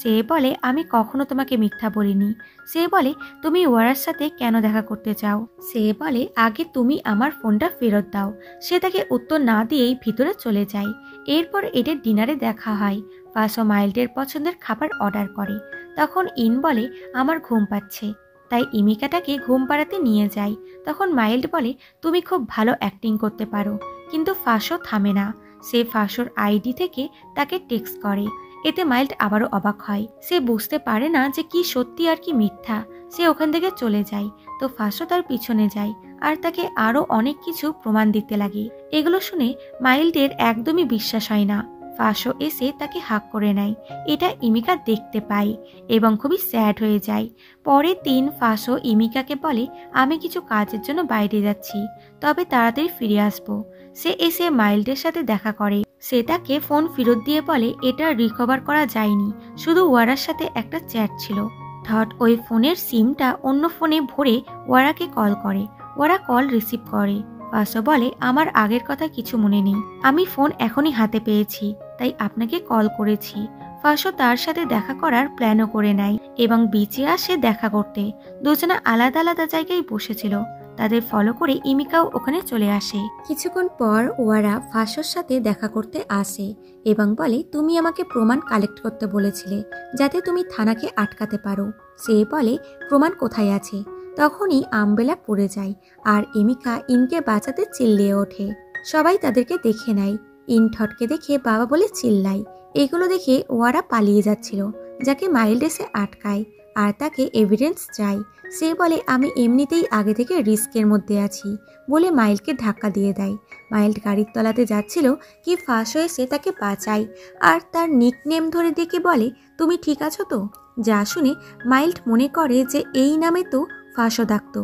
সে বলে আমি কখনো তোমাকে মিথ্যা বলিনি। সে বলে তুমি ওয়ারার সাথে কেন দেখা করতে চাও। সে বলে আগে তুমি আমার ফোনটা ফেরত দাও। সে তাকে উত্তর না দিয়েই ভিতরে চলে যায়। এরপর এদের ডিনারে দেখা হয়। ফাঁসো মাইল্ডের পছন্দের খাবার অর্ডার করে। তখন ইন বলে আমার ঘুম পাচ্ছে, তাই ইমিকাটাকে ঘুম পাড়াতে নিয়ে যায়। তখন মাইল্ড বলে তুমি খুব ভালো অ্যাক্টিং করতে পারো, কিন্তু ফাঁসো থামে না। সে ফাঁসোর আইডি থেকে তাকে টেক্সট করে। এতে মাইল্ড আবারও অবাক হয়। সে বুঝতে পারে না যে কি সত্যি আর কি মিথ্যা। সে ওখান থেকে চলে যায়। তো ফাঁসো তার পিছনে যায় আর তাকে আরো অনেক কিছু প্রমাণ দিতে লাগে। এগুলো শুনে মাইল্ডের একদমই বিশ্বাস হয় না। ফাঁসও এসে তাকে হাক করে নেয়। এটা ইমিকা দেখতে পায় এবং খুবই স্যাড হয়ে যায়। পরের দিন ফাঁসও ইমিকাকে বলে, আমি কিছু কাজের জন্য বাইরে যাচ্ছি, তবে তাড়াতাড়ি ফিরে আসবো। সে এসে মাইল্ডের সাথে দেখা করে। সে তাকে ফোন ফেরত দিয়ে বলে এটা রিকভার করা যায়নি, শুধু ওয়ারার সাথে একটা চ্যাট ছিল। থট ওই ফোনের সিমটা অন্য ফোনে ভরে ওয়ারাকে কল করে। ওয়ারা কল রিসিভ করে। ফাঁসও বলে, আমার আগের কথা কিছু মনে নেই, আমি ফোন এখনই হাতে পেয়েছি, তাই আপনাকে কল করেছি। ফাঁসও তার সাথে দেখা করার প্ল্যানও করে নেয় এবং বিচে আসে দেখা করতে। দুজনে আলাদা আলাদা জায়গায় বসেছিল। তাদের ফলো করে ইমিকাও ওখানে চলে আসে। কিছুক্ষণ পর ওয়ারা ফাঁসোর সাথে দেখা করতে আসে এবং বলে, তুমি আমাকে প্রমাণ কালেক্ট করতে বলেছিলে যাতে তুমি থানাকে আটকাতে পারো। সে বলে, প্রমাণ কোথায় আছে? তখনই আমবেলা পড়ে যায় আর ইমিকা ইনকে বাঁচাতে চিল্লিয়ে ওঠে। সবাই তাদেরকে দেখে নেয়। ইন ঠটকে দেখে বাবা বলে চিল্লায়। এগুলো দেখে ওয়ারা পালিয়ে যাচ্ছিল, যাকে মাইল্ড এসে আটকায় আর তাকে এভিডেন্স চাই। সে বলে, আমি এমনিতেই আগে থেকে রিস্কের মধ্যে আছি বলে মাইল্ডকে ধাক্কা দিয়ে দেয়। মাইল্ড গাড়ির তলাতে যাচ্ছিল কি ফাঁস এসে তাকে বাঁচায় আর তার নিকনেম ধরে ডেকে বলে, তুমি ঠিক আছো তো? যা শুনে মাইল্ড মনে করে যে এই নামে তো ফাঁসও ডাকত।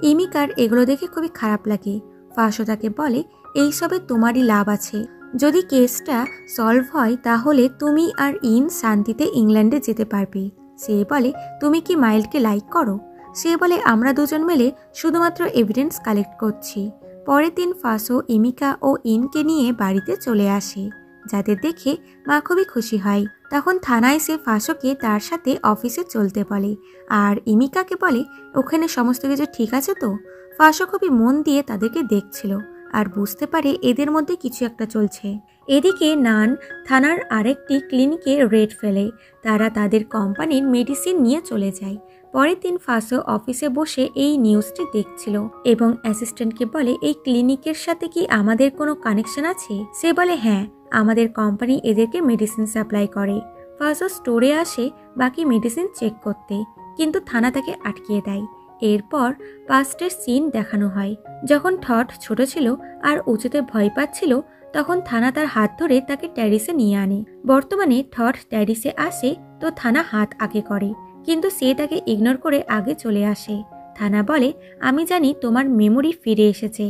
ইমিকার এগুলো দেখে খুবই খারাপ লাগে। ফাঁসও তাকে বলে, এইসবে তোমারই লাভ আছে। যদি কেসটা সলভ হয় তাহলে তুমি আর ইন শান্তিতে ইংল্যান্ডে যেতে পারবে। সে বলে, তুমি কি মাইল্ডকে লাইক করো? সে বলে, আমরা দুজন মিলে শুধুমাত্র এভিডেন্স কালেক্ট করছি। পরের দিন ফাঁসও ইমিকা ও ইনকে নিয়ে বাড়িতে চলে আসে, যাদের দেখে মা খুবই খুশি হয়। তখন থানায় সে ফাঁসোকে তার সাথে অফিসে চলতে বলে আর ইমিকাকে বলে, ওখানে সমস্ত কিছু ঠিক আছে তো? ফাঁসো খুবই মন দিয়ে তাদেরকে দেখছিল আর বুঝতে পারে এদের মধ্যে কিছু একটা চলছে। এদিকে নান থানার আরেকটি ক্লিনিকে রেড ফেলে। তারা তাদের কোম্পানির মেডিসিন নিয়ে চলে যায়। পরের দিন ফাঁসো অফিসে বসে এই নিউজটি দেখছিল এবং অ্যাসিস্ট্যান্টকে বলে, এই ক্লিনিকের সাথে কি আমাদের কোনো কানেকশন আছে? সে বলে, হ্যাঁ, আমাদের কোম্পানি এদেরকে মেডিসিন সাপ্লাই করে। ফাঁসো স্টোরে আসে বাকি মেডিসিন চেক করতে, কিন্তু থানা তাকে আটকিয়ে দেয়। এরপর পাস্টের সিন দেখানো হয়। যখন থট ছোট ছিল আর উঁচুতে ভয় পাচ্ছিল, তখন থানা তার হাত ধরে তাকে ট্যারিসে নিয়ে আনে। বর্তমানে থট ট্যারিসে আসে তো থানা হাত আগে করে, কিন্তু সে তাকে ইগনোর করে আগে চলে আসে। থানা বলে, আমি জানি তোমার মেমোরি ফিরে এসেছে,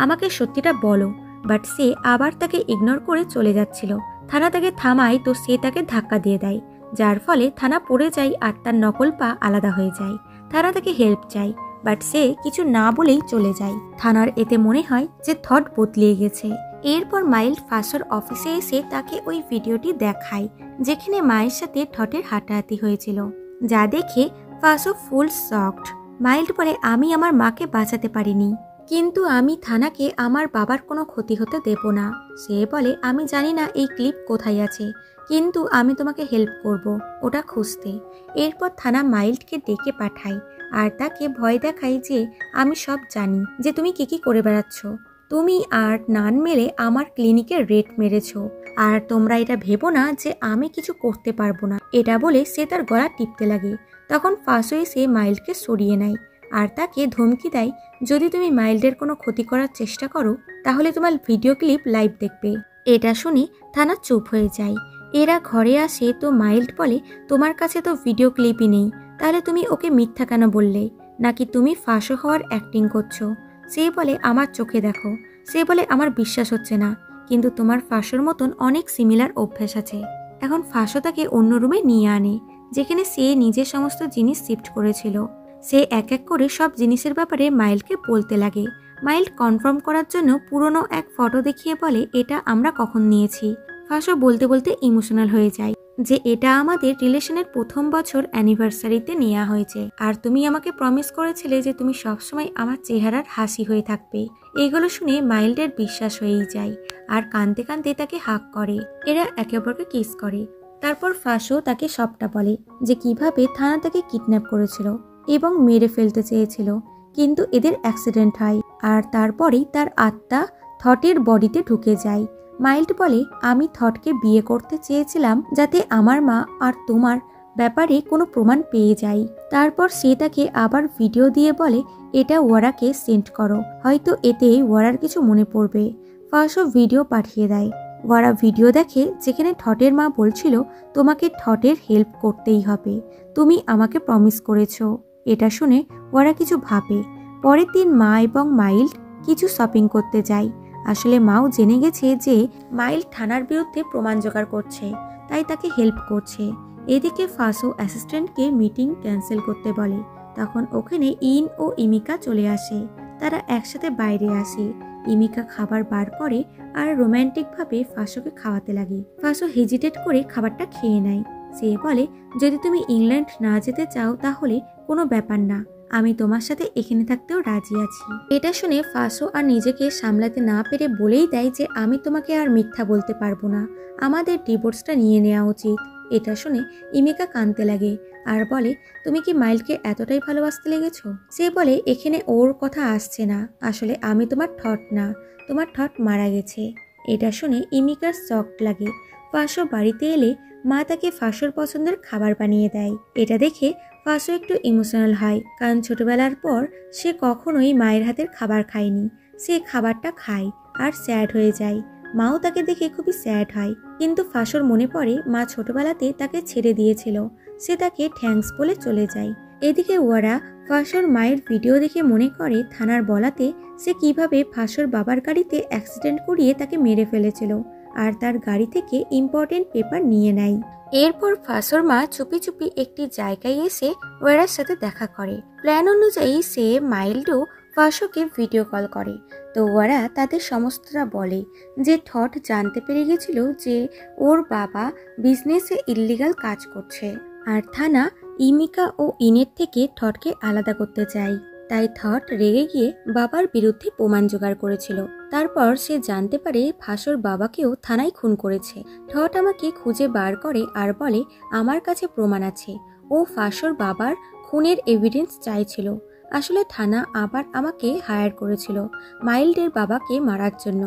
আমাকে সত্যিটা বলো। বাট সে আবার তাকে ইগনোর করে চলে যাচ্ছিল। থানা তাকে থামায় তো সে তাকে ধাক্কা দিয়ে দেয়, যার ফলে থানা পড়ে যায় আর তার নকল পা আলাদা হয়ে যায়। থানা তাকে হেল্প চায়, বাট সে কিছু না বলেই চলে যায়। থানার এতে মনে হয় যে থট বদলিয়ে গেছে। এরপর মাইল্ড ফাঁসোর অফিসে এসে তাকে ওই ভিডিওটি দেখায় যেখানে মায়ের সাথে থটের হাঁটাহাঁটি হয়েছিল, যা দেখে ফাঁসো ফুল শকড। মাইল্ড বলে, আমি আমার মাকে বাঁচাতে পারিনি, কিন্তু আমি থানাকে আমার বাবার কোনো ক্ষতি হতে দেব না। সে বলে, আমি জানি না এই ক্লিপ কোথায় আছে, কিন্তু আমি তোমাকে হেল্প করব ওটা খুঁজতে। এরপর থানা মাইল্ডকে ডেকে পাঠায় আর তাকে ভয় দেখায় যে আমি সব জানি যে তুমি কি করে বেড়াচ্ছ। তুমি আর নান মেলে আমার ক্লিনিকে রেড মেরেছ, আর তোমরা এটা ভেবো না যে আমি কিছু করতে পারবো না। এটা বলে সে তার গলা টিপতে লাগে। তখন ফাঁসো এসে মাইল্ডকে সরিয়ে নেয় আর তাকে ধমকি দেয়, যদি তুমি মাইল্ডের কোনো ক্ষতি করার চেষ্টা করো তাহলে তোমার ভিডিও ক্লিপ লাইভ দেখবে। এটা শুনে থানা চুপ হয়ে যায়। এরা ঘরে আসে তো মাইল্ড বলে, তোমার কাছে তো ভিডিও ক্লিপই নেই, তাহলে তুমি ওকে মিথ্যা কেন বললে? নাকি তুমি ফাঁসো হওয়ার অ্যাক্টিং করছো? সে বলে, আমার চোখে দেখো। সে বলে, আমার বিশ্বাস হচ্ছে না, কিন্তু তোমার ফাঁসোর মতন অনেক সিমিলার অভ্যাস আছে। এখন ফাঁসো তাকে অন্য রুমে নিয়ে আনে, যেখানে সে নিজের সমস্ত জিনিস শিফট করেছিল। সে এক এক করে সব জিনিসের ব্যাপারে মাইল্ডকে বলতে লাগে। মাইল্ড কনফার্ম করার জন্য পুরনো এক ফটো দেখিয়ে বলে, এটা আমরা কখন নিয়েছি। ফাঁসো বলতে বলতে ইমোশনাল হয়ে যায় যে এটা আমাদের রিলেশনের প্রথম বছর অ্যানিভার্সারিতে নেওয়া হয়েছে, আর তুমি আমাকে প্রমিস করেছিলে যে তুমি সবসময় আমার চেহারার হাসি হয়ে থাকবে। এগুলো শুনে মাইল্ডের বিশ্বাস হয়েই যায় আর কাঁদতে কাঁদতে তাকে হাক করে। এরা একে অপরকে কিস করে। তারপর ফাঁসো তাকে সবটা বলে যে কিভাবে থানা তাকে কিডন্যাপ করেছিল এবং মেরে ফেলতে চেয়েছিল, কিন্তু এদের অ্যাক্সিডেন্ট হয় আর তারপরেই তার আত্মা থটের বডিতে ঢুকে যায়। মাইল্ড বলে, আমি থটকে বিয়ে করতে চেয়েছিলাম যাতে আমার মা আর তোমার ব্যাপারে কোনো প্রমাণ পেয়ে যাই। তারপর সে তাকে আবার ভিডিও দিয়ে বলে, এটা ওয়ারাকে সেন্ড করো, হয়তো এতে ওয়ারার কিছু মনে পড়বে। ফাঁসও ভিডিও পাঠিয়ে দেয়। ওরা ভিডিও দেখে যেখানে ঠটের মা বলছিল তোমাকে ঠটের হেল্প করতেই হবে, তুমি আমাকে প্রমিস করেছো। এটা শুনে ওরা কিছু ভাবে। পরের দিন মা এবং মাইল্ড কিছু শপিং করতে যায়। আসলে মাও জেনে গেছে যে মাইল্ড থানার বিরুদ্ধে প্রমাণ জোগাড় করছে, তাই তাকে হেল্প করছে। এদিকে ফাসো অ্যাসিস্ট্যান্টকে মিটিং ক্যান্সেল করতে বলে। তখন ওখানে ইন ও ইমিকা চলে আসে। তারা একসাথে বাইরে আসে। ইমিকা খাবার বার করে আর রোম্যান্টিকভাবে ফাসোকে খাওয়াতে লাগে। ফাসো হেজিটেট করে খাবারটা খেয়ে নেয়। সে বলে, যদি তুমি ইংল্যান্ড না যেতে চাও তাহলে কোনো ব্যাপার না, আমি তোমার সাথে এখানে থাকতেও রাজি আছি। এটা শুনে ফাসো আর নিজেকে সামলাতে না পেরে বলেই দেয় যে আমি তোমাকে আর মিথ্যা বলতে পারবো না, আমাদের ডিভোর্সটা নিয়ে নেওয়া উচিত। এটা শুনে ইমিকা কাঁদতে লাগে আর বলে, তুমি কি মাইলকে এতটাই ভালোবাসতে লেগেছো? সে বলে, এখানে ওর কথা আসছে না, আসলে আমি তোমার ঠট না, তোমার ঠট মারা গেছে। এটা শুনে ইমিকার শক লাগে। ফাসো বাড়িতে এলে মা তাকে ফাসোর পছন্দের খাবার বানিয়ে দেয়। এটা দেখে ফাসো একটু ইমোশনাল হয়, কারণ ছোটবেলার পর সে কখনোই মায়ের হাতের খাবার খায়নি। সে খাবারটা খায় আর স্যাড হয়ে যায়। মাও তাকে দেখে খুবই স্যাড হয়, কিন্তু ফাসোর মনে পড়ে মা ছোটবেলাতে তাকে ছেড়ে দিয়েছিল। সে তাকে থ্যাঙ্কস বলে চলে যায়। এদিকে ওরা ফাসোর মায়ের ভিডিও দেখে মনে করে থানার বলাতে সে কিভাবে ফাসোর বাবার গাড়িতে অ্যাক্সিডেন্ট করিয়ে তাকে মেরে ফেলেছিল আর তার গাড়ি থেকে ইম্পর্টেন্ট পেপার নিয়ে নেয়। এরপর ফাসোর মা চুপি চুপি একটি জায়গায় এসে ওয়ারার সাথে দেখা করে। প্ল্যান অনুযায়ী সে মাইল্ডও ফাসোকে ভিডিও কল করে। তো ওরা তাদের সমস্তটা বলে যে ঠট জানতে পেরে গেছিল যে ওর বাবা বিজনেসে ইল্লিগাল কাজ করছে, আর থানা ইমিকা ও ইনের থেকে ঠটকে আলাদা করতে চায়। তাই ঠট রেগে গিয়ে বাবার বিরুদ্ধে প্রমাণ জোগাড় করেছিল। তারপর সে জানতে পারে ফাসোর বাবাকেও থানায় খুন করেছে। ঠট আমাকে খুঁজে বার করে আর বলে আমার কাছে প্রমাণ আছে। ও ফাসোর বাবার খুনের এভিডেন্স চাইছিল। আসলে থানা আবার আমাকে হায়ার করেছিল মাইল্ডের বাবাকে মারার জন্য।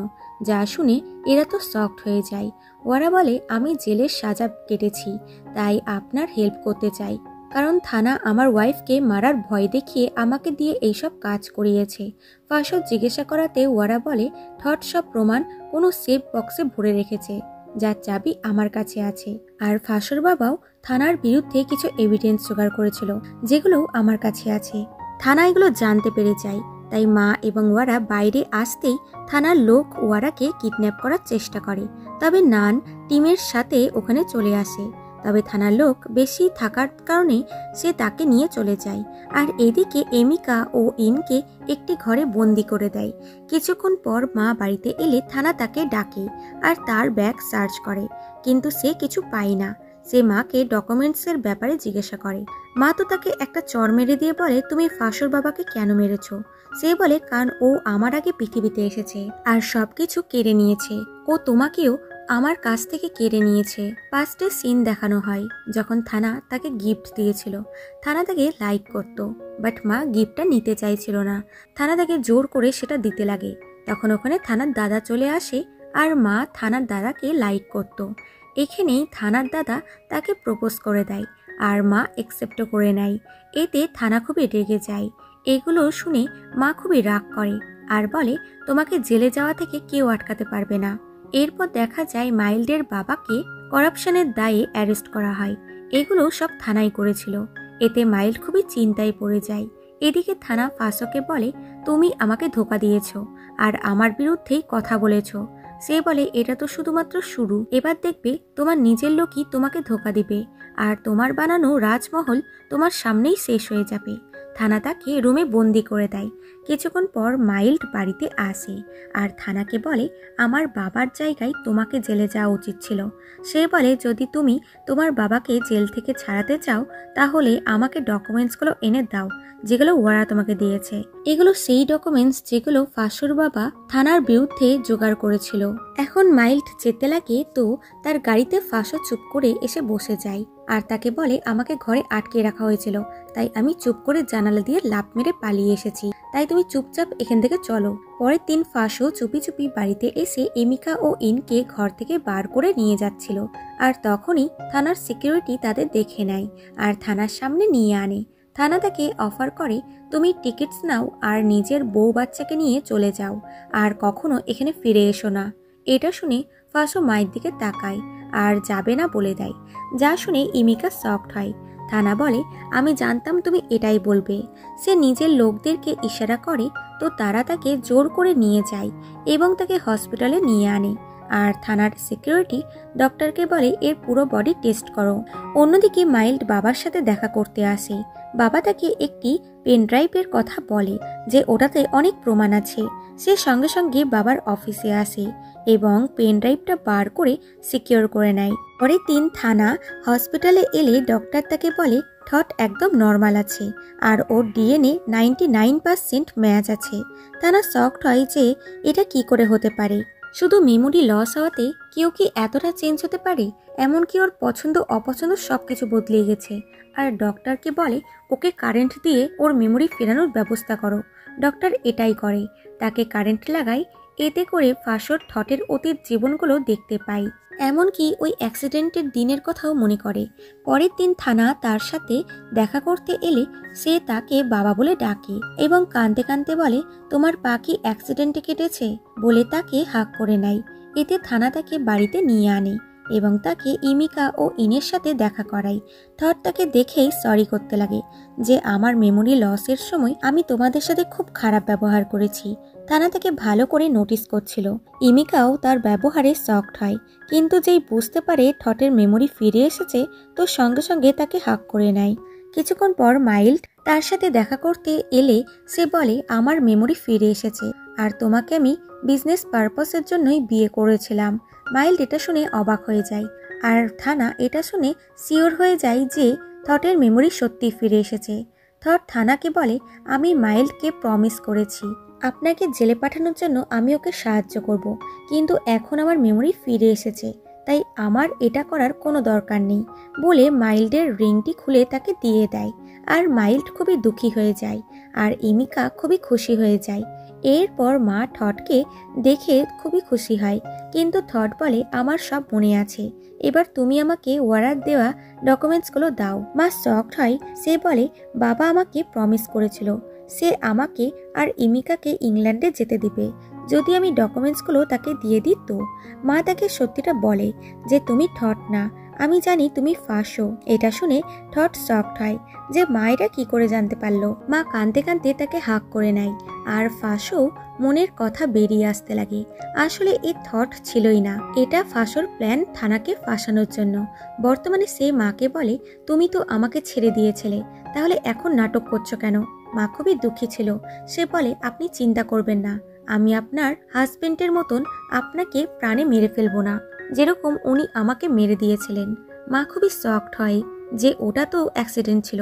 যা শুনে এরা তো শকড হয়ে যায়। ওরা বলে, আমি জেলের সাজা কেটেছি, তাই আপনার হেল্প করতে চাই, কারণ থানা আমার ওয়াইফকে মারার ভয় দেখিয়ে আমাকে দিয়ে এইসব কাজ করিয়েছে। ফাসো জিজ্ঞাসা করাতে ওরা বলে ঠট সব প্রমাণ কোনো সেফ বক্সে ভরে রেখেছে, যার চাবি আমার কাছে আছে। আর ফাসোর বাবাও থানার বিরুদ্ধে কিছু এভিডেন্স জোগাড় করেছিল, যেগুলো আমার কাছে আছে। থানা এগুলো জানতে পেরে যায়। তাই মা এবং ওরা বাইরে আসতেই থানার লোক ওয়ারাকে কিডন্যাপ করার চেষ্টা করে। তবে নান টিমের সাথে ওখানে চলে আসে। তবে থানার লোক বেশি থাকার কারণে সে তাকে নিয়ে চলে যায়। আর এদিকে এমিকা ও ইনকে একটি ঘরে বন্দি করে দেয়। কিছুক্ষণ পর মা বাড়িতে এলে থানা তাকে ডাকে আর তার ব্যাগ সার্চ করে, কিন্তু সে কিছু পায় না। সে মাকে ডকুমেন্টসের ব্যাপারে জিজ্ঞাসা করে। মা তো তাকে একটা চড় মেরে দিয়ে বলে, তুমি ফাসোর বাবাকে কেন মেরেছো? সে বলে, কারণ ও আমার আগে পৃথিবীতে এসেছে আর সবকিছু কেড়ে নিয়েছে। ও তোমাকেও আমার কাছ থেকে কেড়ে নিয়েছে। পাস্টে সিন দেখানো হয় যখন থানা তাকে গিফট দিয়েছিল। থানা তাকে লাইক করত, বাট মা গিফটটা নিতে চাইছিল না। থানা তাকে জোর করে সেটা দিতে লাগে। তখন ওখানে থানার দাদা চলে আসে আর মা থানার দাদাকে লাইক করত। এখানেই থানার দাদা তাকে প্রপোজ করে দেয় আর মা একসেপ্টও করে নেয়। এতে থানা খুবই রেগে যায়। এগুলো শুনে মা খুবই রাগ করে আর বলে, তোমাকে জেলে যাওয়া থেকে কেউ আটকাতে পারবে না। এরপর দেখা যায় মাইল্ডের বাবাকে করাপশনের দায়ে অ্যারেস্ট করা হয়। এগুলো সব থানায় করেছিল। এতে মাইল্ড খুবই চিন্তায় পড়ে যায়। এদিকে থানা ফাসোকে বলে, তুমি আমাকে ধোঁকা দিয়েছ আর আমার বিরুদ্ধেই কথা বলেছ। সে বলে, এটা তো শুধুমাত্র শুরু, এবার দেখবে তোমার নিজের লোকই তোমাকে ধোঁকা দিবে আর তোমার বানানো রাজমহল তোমার সামনেই শেষ হয়ে যাবে। থানা তাকে রুমে বন্দি করে দেয়। কিছুক্ষণ পর মাইল্ড বাড়িতে আসে আর থানাকে বলে, আমার বাবার জায়গায় তোমাকে জেলে যাওয়া উচিত ছিল। সে বলে, যদি তুমি তোমার বাবাকে জেল থেকে ছাড়াতে চাও তাহলে আমাকে ডকুমেন্টসগুলো এনে দাও যেগুলো ওরা তোমাকে দিয়েছে। এগুলো সেই ডকুমেন্টস যেগুলো ফাসোর বাবা থানার বিরুদ্ধে জোগাড় করেছিল। এখন মাইল্ড যেতে লাগে তো তার গাড়িতে ফাসো চুপ করে এসে বসে যায় আর তাকে বলে, আমাকে ঘরে আটকে রাখা হয়েছিল, তাই আমি চুপ করে জানালা দিয়ে লাফ মেরে পালিয়ে এসেছি, তাই তুমি চুপচাপ এখান থেকে চলো। পরের দিন ফাসো চুপি চুপি বাড়িতে এসে এমিকা ও ইনকে ঘর থেকে বার করে নিয়ে যাচ্ছিল। আর তখনই থানার সিকিউরিটি তাদের দেখে নেয় আর থানার সামনে নিয়ে আনে। থানা তাকে অফার করে, তুমি টিকিটস নাও আর নিজের বউ বাচ্চাকে নিয়ে চলে যাও আর কখনো এখানে ফিরে এসো না। এটা শুনে ফাঁসও মায়ের দিকে তাকায় আর যাবে না বলে দেয়। যা শুনে ইমিকা শকড হয়। থানা বলে, আমি জানতাম তুমি এটাই বলবে। সে নিজের লোকদেরকে ইশারা করে, তো তারা তাকে জোর করে নিয়ে যায় এবং তাকে হসপিটালে নিয়ে আনে। আর থানার সিকিউরিটি ডক্টরকে বলে এর পুরো বডি টেস্ট করো। অন্যদিকে মাইল্ড বাবার সাথে দেখা করতে আসে। বাবা তাকে একটি পেন ড্রাইভের কথা বলে যে ওটাতে অনেক প্রমাণ আছে। সে সঙ্গে সঙ্গে বাবার অফিসে আসে এবং পেন ড্রাইভটা বার করে সিকিউর করে নেয়। পরের দিন থানা হসপিটালে এলে ডক্টর তাকে বলে ঠট একদম নর্মাল আছে আর ওর ডিএনএ 99% ম্যাচ আছে। থানা শকড হয় যে এটা কি করে হতে পারে। শুধু মেমোরি লস হওয়াতে কেউ কি এতটা চেঞ্জ হতে পারে? এমনকি ওর পছন্দ অপছন্দ সবকিছু বদলে গেছে। আর ডক্টরকে বলে ওকে কারেন্ট দিয়ে ওর মেমোরি ফেরানোর ব্যবস্থা করো। ডক্টর এটাই করে, তাকে কারেন্ট লাগায়। এতে করে ফাঁসোর ঠটের অতীত জীবনগুলো দেখতে পাই। এমনকি ওই অ্যাক্সিডেন্টের দিনের কথাও মনে করে। পরের দিন থানা তার সাথে দেখা করতে এলে সে তাকে বাবা বলে ডাকে এবং কাঁদতে কাঁদতে বলে তোমার পা কি অ্যাক্সিডেন্টে কেটেছে বলে তাকে হাঁক করে নেয়। এতে থানা তাকে বাড়িতে নিয়ে আনে এবং তাকে ইমিকা ও ইনের সাথে দেখা করায়। থট তাকে দেখেই সরি করতে লাগে যে আমার মেমোরি লসের সময় আমি তোমাদের সাথে খুব খারাপ ব্যবহার করেছি। থানা তাকে ভালো করে নোটিস করছিল। ইমিকাও তার ব্যবহারে শকড হয়, কিন্তু যেই বুঝতে পারে ঠটের মেমোরি ফিরে এসেছে তো সঙ্গে সঙ্গে তাকে হাঁক করে নেয়। কিছুক্ষণ পর মাইল্ড তার সাথে দেখা করতে এলে সে বলে আমার মেমোরি ফিরে এসেছে আর তোমাকে আমি বিজনেস পারপাসের জন্যই বিয়ে করেছিলাম। মাইল্ড এটা শুনে অবাক হয়ে যায় আর থানা এটা শুনে শিওর হয়ে যায় যে থটের মেমোরি সত্যি ফিরে এসেছে। থট থানাকে বলে আমি মাইল্ডকে প্রমিস করেছি আপনাকে জেলে পাঠানোর জন্য আমি ওকে সাহায্য করব, কিন্তু এখন আমার মেমোরি ফিরে এসেছে তাই আমার এটা করার কোনো দরকার নেই বলে মাইল্ডের রিংটি খুলে তাকে দিয়ে দেয়। আর মাইল্ড খুবই দুঃখী হয়ে যায় আর ইমিকা খুবই খুশি হয়ে যায়। এরপর মা থটকে দেখে খুবই খুশি হয়, কিন্তু থট বলে আমার সব মনে আছে, এবার তুমি আমাকে ওয়ারার দেওয়া ডকুমেন্টসগুলো দাও। মা শকড হয়। সে বলে বাবা আমাকে প্রমিস করেছিল সে আমাকে আর ইমিকাকে ইংল্যান্ডে যেতে দিবে যদি আমি ডকুমেন্টসগুলো তাকে দিয়ে দিই। তো মা তাকে সত্যিটা বলে যে তুমি থট না, আমি জানি তুমি ফাঁসো। এটা শুনে থট শকড হয় যে মা এটা কি করে জানতে পারলো। মা কাঁদতে কাঁদতে তাকে হাঁক করে নেয় আর ফাঁসও মনের কথা বেরিয়ে আসতে লাগে। আসলে এই থট ছিলই না, এটা ফাঁসোর প্ল্যান থানাকে ফাঁসানোর জন্য। বর্তমানে সে মাকে বলে তুমি তো আমাকে ছেড়ে দিয়েছিলে, তাহলে এখন নাটক করছো কেন? মা খুবই দুঃখী ছিল। সে বলে আপনি চিন্তা করবেন না, আমি আপনার হাজবেন্ডের মতন আপনাকে প্রাণে মেরে ফেলবো না, যেরকম উনি আমাকে মেরে দিয়েছিলেন। মা খুবই শকড হয় যে ওটা তো অ্যাক্সিডেন্ট ছিল।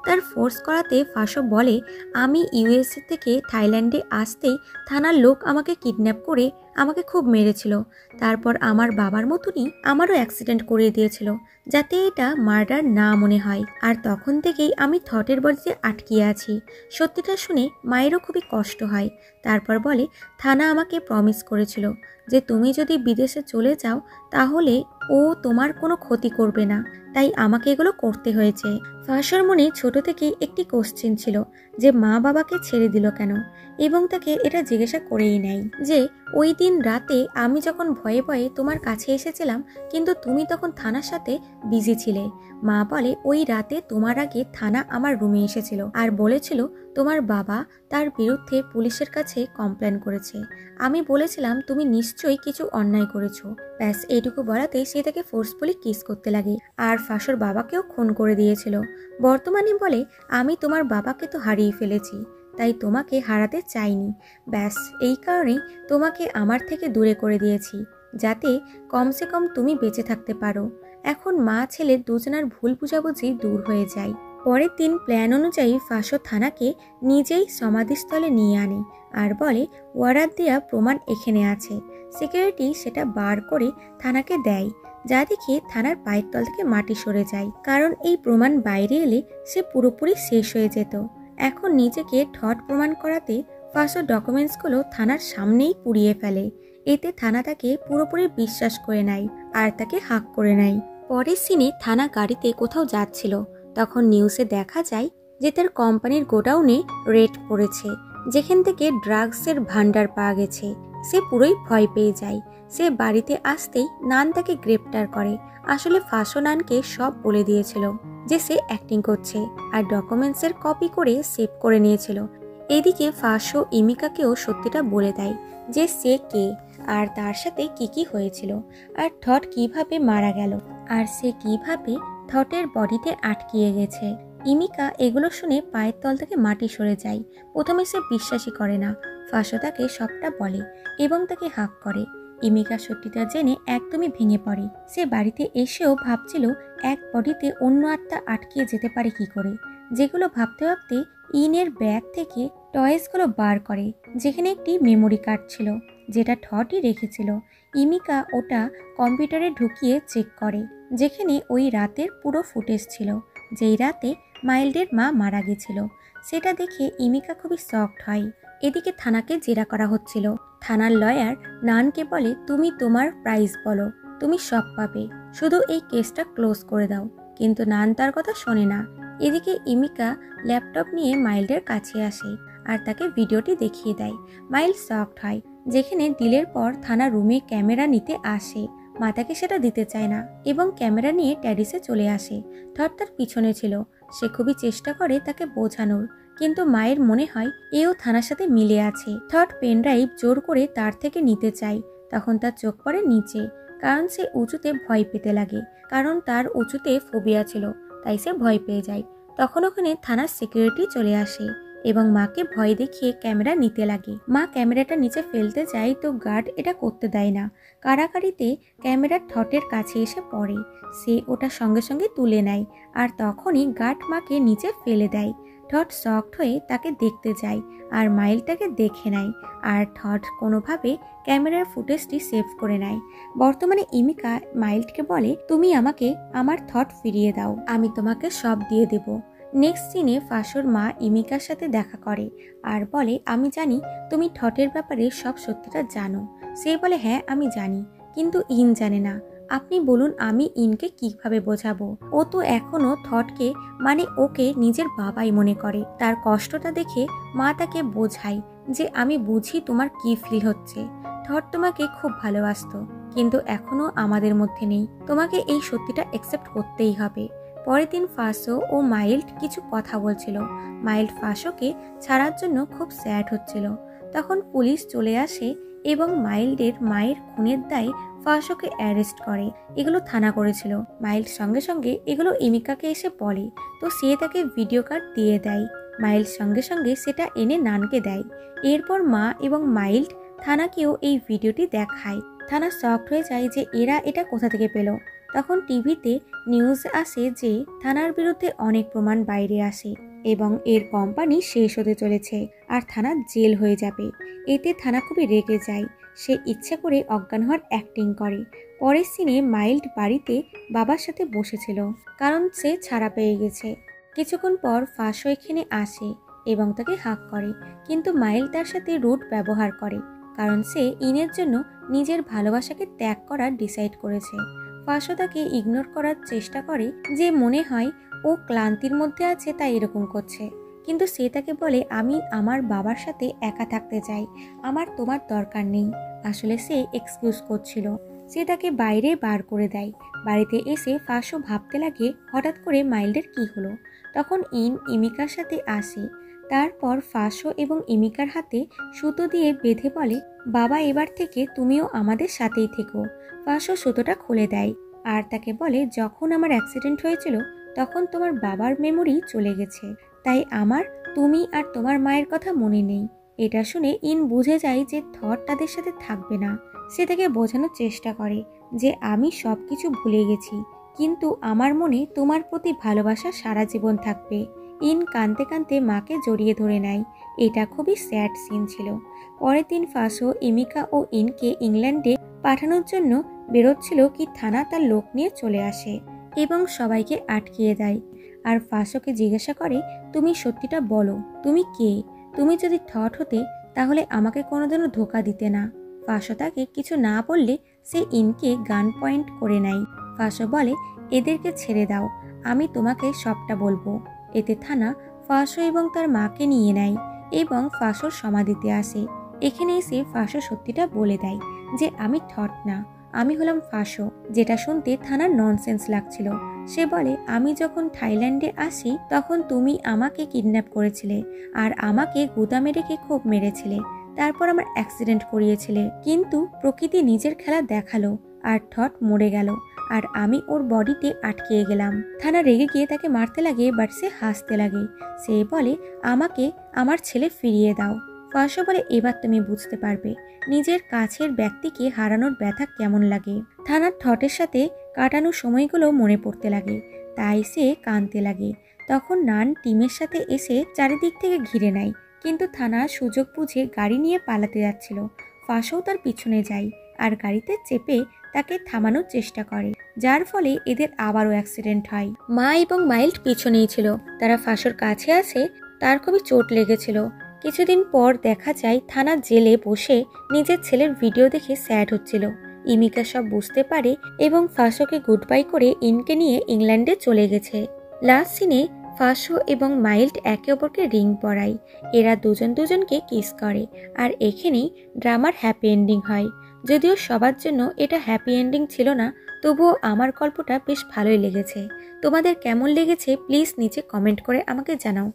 তার ফোর্স করাতে ফাঁসো বলে আমি ইউএসএ থেকে থাইল্যান্ডে আসতেই থানার লোক আমাকে কিডন্যাপ করে আমাকে খুব মেরেছিল। তারপর আমার বাবার মতনই আমারও অ্যাক্সিডেন্ট করিয়ে দিয়েছিল যাতে এটা মার্ডার না মনে হয়। আর তখন থেকেই আমি থটের বডিতে আটকিয়ে আছি। সত্যিটা শুনে মায়েরও খুবই কষ্ট হয়। তারপর বলে থানা আমাকে প্রমিস করেছিল যে তুমি যদি বিদেশে চলে যাও তাহলে ও তোমার কোনো ক্ষতি করবে না, তাই আমাকে এগুলো করতে হয়েছে। ফাঁসোর মনে ছোট থেকেই একটি কোশ্চেন ছিল যে মা বাবাকে ছেড়ে দিল কেন, এবং তাকে এটা জিজ্ঞাসা করেই নেয় যে ওই দিন রাতে আমি যখন ভয়ে ভয়ে তোমার কাছে এসেছিলাম কিন্তু তুমি তখন থানার সাথে বিজি ছিলে। মা বলে ওই রাতে তোমার আগে থানা আমার রুমে এসেছিল আর বলেছিল তোমার বাবা তার বিরুদ্ধে পুলিশের কাছে কমপ্লেন করেছে। আমি বলেছিলাম তুমি নিশ্চয়ই কিছু অন্যায় করেছো। ব্যাস এইটুকু বলাতে সে তাকে ফোর্সফুলি কিস করতে লাগে আর ফাঁসোর বাবাকেও খুন করে দিয়েছিল। বর্তমানে বলে আমি তোমার বাবাকে তো হারিয়ে ফেলেছি, তাই তোমাকে হারাতে চাইনি। ব্যাস এই কারণেই তোমাকে আমার থেকে দূরে করে দিয়েছি যাতে কমসে কম তুমি বেঁচে থাকতে পারো। এখন মা ছেলে দুজনার ভুল বুঝাবুঝি দূর হয়ে যায়। পরের দিন প্ল্যান অনুযায়ী ফাঁসো থানাকে নিজেই সমাধিস্থলে নিয়ে আনে আর বলে ওয়ারার দেয়া প্রমাণ এখানে আছে। সিকিউরিটি সেটা বার করে থানাকে দেয়, যা দেখে থানার পায়ের তল থেকে মাটি সরে যায়, কারণ এই প্রমাণ বাইরে এলে সে পুরোপুরি শেষ হয়ে যেত। এখন নিজেকে ঠট প্রমাণ করাতে ফাঁসো ডকুমেন্টসগুলো থানার সামনেই পুড়িয়ে ফেলে। এতে থানা তাকে পুরোপুরি বিশ্বাস করে নেয় আর তাকে হাঁক করে নেয়। পরের সিনে থানা গাড়িতে কোথাও যাচ্ছিল, তখন নিউজে দেখা যায় যে তার কোম্পানির গোডাউনে রেড পড়েছে, যেখান থেকে ড্রাগসের ভান্ডার পাওয়া গেছে। সে পুরোই ভয় পেয়ে যায়। সে বাড়িতে আসতেই নান তাকে গ্রেপ্তার করে। আসলে ফাঁসো নানকে সব বলে দিয়েছিল যে সে অ্যাক্টিং করছে আর ডকুমেন্টসের কপি করে সেভ করে নিয়েছিল। এদিকে ফাঁসো ইমিকাকেও সত্যিটা বলে দেয় যে সে কে আর তার সাথে কি হয়েছিল, আর থট কিভাবে মারা গেল, আর সে কিভাবে থটের বডিতে আটকিয়ে গেছে। ইমিকা এগুলো শুনে পায়ের তল থেকে মাটি সরে যায়। প্রথমে সে বিশ্বাসই করে না। ফাঁসো তাকে সবটা বলে এবং তাকে হাক করে। ইমিকা সত্যিটা জেনে একদমই ভেঙে পড়ে। সে বাড়িতে এসেও ভাবছিল এক বডিতে অন্য আত্মা আটকিয়ে যেতে পারে কি করে। যেগুলো ভাবতে ভাবতে ইনের ব্যাগ থেকে টয়েসগুলো বার করে, যেখানে একটি মেমোরি কার্ড ছিল যেটা থটই রেখেছিল। ইমিকা ওটা কম্পিউটারে ঢুকিয়ে চেক করে, যেখানে ওই রাতের পুরো ফুটেজ ছিল, যেই রাতে মাইল্ডের মা মারা গেছিল। সেটা দেখে ইমিকা খুবই শকড হয়। এদিকে থানাকে জেরা করা হচ্ছিল। থানার লয়ার নানকে বলে, তুমি তোমার প্রাইস বলো, তুমি সব পাবে, শুধু এই কেসটা ক্লোজ করে দাও। কিন্তু নান তার কথা শোনে না। এদিকে ইমিকা ল্যাপটপ নিয়ে মাইল্ডের কাছে আসে আর তাকে ভিডিওটি দেখিয়ে দেয়। মাইল্ড শকড হয়, যেখানে ডিলের পর থানা রুমে ক্যামেরা নিতে আসে। মা তাকে সেটা দিতে চায় না এবং ক্যামেরা নিয়ে ট্যারিসে চলে আসে। থট তার পিছনে ছিল। সে খুবই চেষ্টা করে তাকে বোঝানোর, কিন্তু মায়ের মনে হয় এও থানার সাথে মিলে আছে। থট পেনড্রাইভ জোর করে তার থেকে নিতে চায়। তখন তার চোখ পড়ে নিচে, কারণ সে উঁচুতে ভয় পেতে লাগে, কারণ তার উঁচুতে ফোবিয়া ছিল, তাই সে ভয় পেয়ে যায়। তখন ওখানে থানার সিকিউরিটি চলে আসে এবং মাকে ভয় দেখিয়ে ক্যামেরা নিতে লাগে। মা ক্যামেরাটা নিচে ফেলতে যায় তো গার্ড এটা করতে দেয় না। কাড়াকাড়িতে ক্যামেরা থটের কাছে এসে পড়ে। সে ওটা সঙ্গে সঙ্গে তুলে নেয় আর তখনই গার্ড মাকে নিচে ফেলে দেয়। থট শকড হয়ে তাকে দেখতে যায় আর মাইল্ড তাকে দেখে নেয়, আর থট কোনোভাবে ক্যামেরার ফুটেজটি সেভ করে নেয়। বর্তমানে ইমিকা মাইল্ডকে বলে, তুমি আমাকে আমার থট ফিরিয়ে দাও, আমি তোমাকে সব দিয়ে দেব। নেক্সট সিনে ফাঁসোর মা ইমিকার সাথে দেখা করে আর বলে, আমি জানি তুমি থটের ব্যাপারে সব সত্যিটা জানো। সে বলে, হ্যাঁ আমি জানি, কিন্তু ইন জানে না। আপনি বলুন আমি ইনকে কিভাবে বোঝাবো? ও তো এখনো থটকে মানে ওকে নিজের বাবাই মনে করে। তার কষ্টটা দেখে মা তাকে বোঝায় যে আমি বুঝি তোমার কি ফিল হচ্ছে। থট তোমাকে খুব ভালোবাসতো, কিন্তু এখনো আমাদের মধ্যে নেই। তোমাকে এই সত্যিটা অ্যাকসেপ্ট করতেই হবে। পরের দিন ফাঁসো ও মাইল্ড কিছু কথা বলছিল। মাইল্ড ফাঁসোকে ছাড়ার জন্য খুব স্যাড হচ্ছিল। তখন পুলিশ চলে আসে এবং মাইল্ডের মায়ের খুনের দায়ে ফাঁসোকে অ্যারেস্ট করে। এগুলো থানা করেছিল। মাইল্ড সঙ্গে সঙ্গে এগুলো ইমিকাকে এসে বলে, তো সে তাকে ভিডিও কার্ড দিয়ে দেয়। মাইল্ড সঙ্গে সঙ্গে সেটা এনে নানকে দেয়। এরপর মা এবং মাইল্ড থানাকেও এই ভিডিওটি দেখায়। থানা শকড হয়ে যায় যে এরা এটা কোথা থেকে পেল। তখন টিভিতে নিউজ আসে যে থানার বিরুদ্ধে অনেক প্রমাণ বাইরে আসে এবং এর কোম্পানি শেষ হতে চলেছে আর থানা জেল হয়ে যাবে। এতে থানা খুবই রেগে যায়। সে ইচ্ছে করে অজ্ঞান হওয়ার অ্যাক্টিং করে। পরের সিনে মাইল্ড বাড়িতে বাবার সাথে বসেছিল, কারণ সে ছাড়া পেয়ে গেছে। কিছুক্ষণ পর ফাঁসো এখানে আসে এবং তাকে হাক করে, কিন্তু মাইল্ড তার সাথে রুড ব্যবহার করে, কারণ সে ইনের জন্য নিজের ভালোবাসাকে ত্যাগ করার ডিসাইড করেছে। ফাঁসো তাকে ইগনোর করার চেষ্টা করে, যে মনে হয় ও ক্লান্তির মধ্যে আছে তাই এরকম করছে। কিন্তু সে তাকে বলে, আমি আমার বাবার সাথে একা থাকতে চাই, আমার তোমার দরকার নেই। আসলে সে এক্সকিউজ করছিল। সে তাকে বাইরে বার করে দেয়। বাড়িতে এসে ফাঁসো ভাবতে লাগে হঠাৎ করে মাইল্ডের কি হলো। তখন ইমিকার সাথে আসে। তারপর ফাঁসো এবং ইমিকার হাতে সুতো দিয়ে বেঁধে বলে, বাবা এবার থেকে তুমিও আমাদের সাথেই থেকো। ফাঁসো সুতোটা খুলে দেয় আর তাকে বলে, যখন আমার অ্যাক্সিডেন্ট হয়েছিল তখন তোমার বাবার মেমোরি চলে গেছে, তাই আমার তুমি আর তোমার মায়ের কথা মনে নেই। এটা শুনে ইন বুঝে যায় যে থট তাদের সাথে থাকবে না। সে তাকে বোঝানোর চেষ্টা করে যে আমি সব কিছু ভুলে গেছি, কিন্তু আমার মনে তোমার প্রতি ভালোবাসা সারা জীবন থাকবে। ইন কাঁদতে কাঁদতে মাকে জড়িয়ে ধরে নেয়। এটা খুবই স্যাড সিন ছিল। পরের দিন ফাঁসো ইমিকা ও ইনকে ইংল্যান্ডে পাঠানোর জন্য বেরোচ্ছিল কি থানা তার লোক নিয়ে চলে আসে এবং সবাইকে আটকিয়ে দেয়। আর ফাঁসোকে জিজ্ঞাসা করে, তুমি সত্যিটা বলো, তুমি কে? তুমি যদি থট হতে তাহলে আমাকে কোনোদিনও ধোকা দিতে না। ফাঁসো তাকে কিছু না বললে সে ইনকে গান পয়েন্ট করে নেয়। ফাঁসো বলে, এদেরকে ছেড়ে দাও, আমি তোমাকে সবটা বলবো। এতে থানা ফাঁসো এবং তার মাকে নিয়ে নেয় এবং ফাঁসোর সমাধিতে আসে। এখানে এসে ফাঁসো সত্যিটা বলে দেয় যে আমি ঠট না, আমি হলাম ফাঁসো, যেটা শুনতে থানার ননসেন্স লাগছিল। সে বলে, আমি যখন থাইল্যান্ডে আসি তখন তুমি আমাকে কিডন্যাপ করেছিলে আর আমাকে গুদামে রেখে খুব মেরেছিলে, তারপর আমার অ্যাক্সিডেন্ট করিয়েছিলে, কিন্তু প্রকৃতি নিজের খেলা দেখালো আর ঠট মরে গেল আর আমি ওর বডিতে আটকে গেলাম। থানা রেগে গিয়ে তাকে মারতে লাগে, বাট সে হাসতে লাগে। সে বলে, আমাকে আমার ছেলে ফিরিয়ে দাও। ফাঁসো বলে, এবার তুমি বুঝতে পারবে নিজের কাছের ব্যক্তিকে হারানোর ব্যথা কেমন লাগে। থানার ঠটের সাথে কাটানো সময়গুলো মনে পড়তে লাগে, তাই সে কাঁদতে লাগে। তখন নান টিমের সাথে এসে চারিদিক থেকে ঘিরে নেয়, কিন্তু থানা সুযোগ বুঝে গাড়ি নিয়ে পালাতে যাচ্ছিল। ফাঁসও তার পিছনে যায় আর গাড়িতে চেপে তাকে থামানোর চেষ্টা করে, যার ফলে এদের আবারও অ্যাক্সিডেন্ট হয়। মা এবং মাইল্ড পিছনেই ছিল। তারা ফাঁসোর কাছে আসে, তার খুবই চোট লেগেছিল। কিছুদিন পর দেখা যায় থানার জেলে বসে নিজের ছেলের ভিডিও দেখে স্যাড হচ্ছিল। ইমিকা সব বুঝতে পারে এবং ফাঁসোকে গুড বাই করে ইনকে নিয়ে ইংল্যান্ডে চলে গেছে। লাস্ট সিনে ফাঁসো এবং মাইল্ড একে অপরকে রিং পরায়। এরা দুজন দুজনকে কিস করে আর এখানেই ড্রামার হ্যাপি এন্ডিং হয়। যদিও সবার জন্য এটা হ্যাপি এন্ডিং ছিল না, তবুও আমার গল্পটা বেশ ভালোই লেগেছে। তোমাদের কেমন লেগেছে প্লিজ নিচে কমেন্ট করে আমাকে জানাও।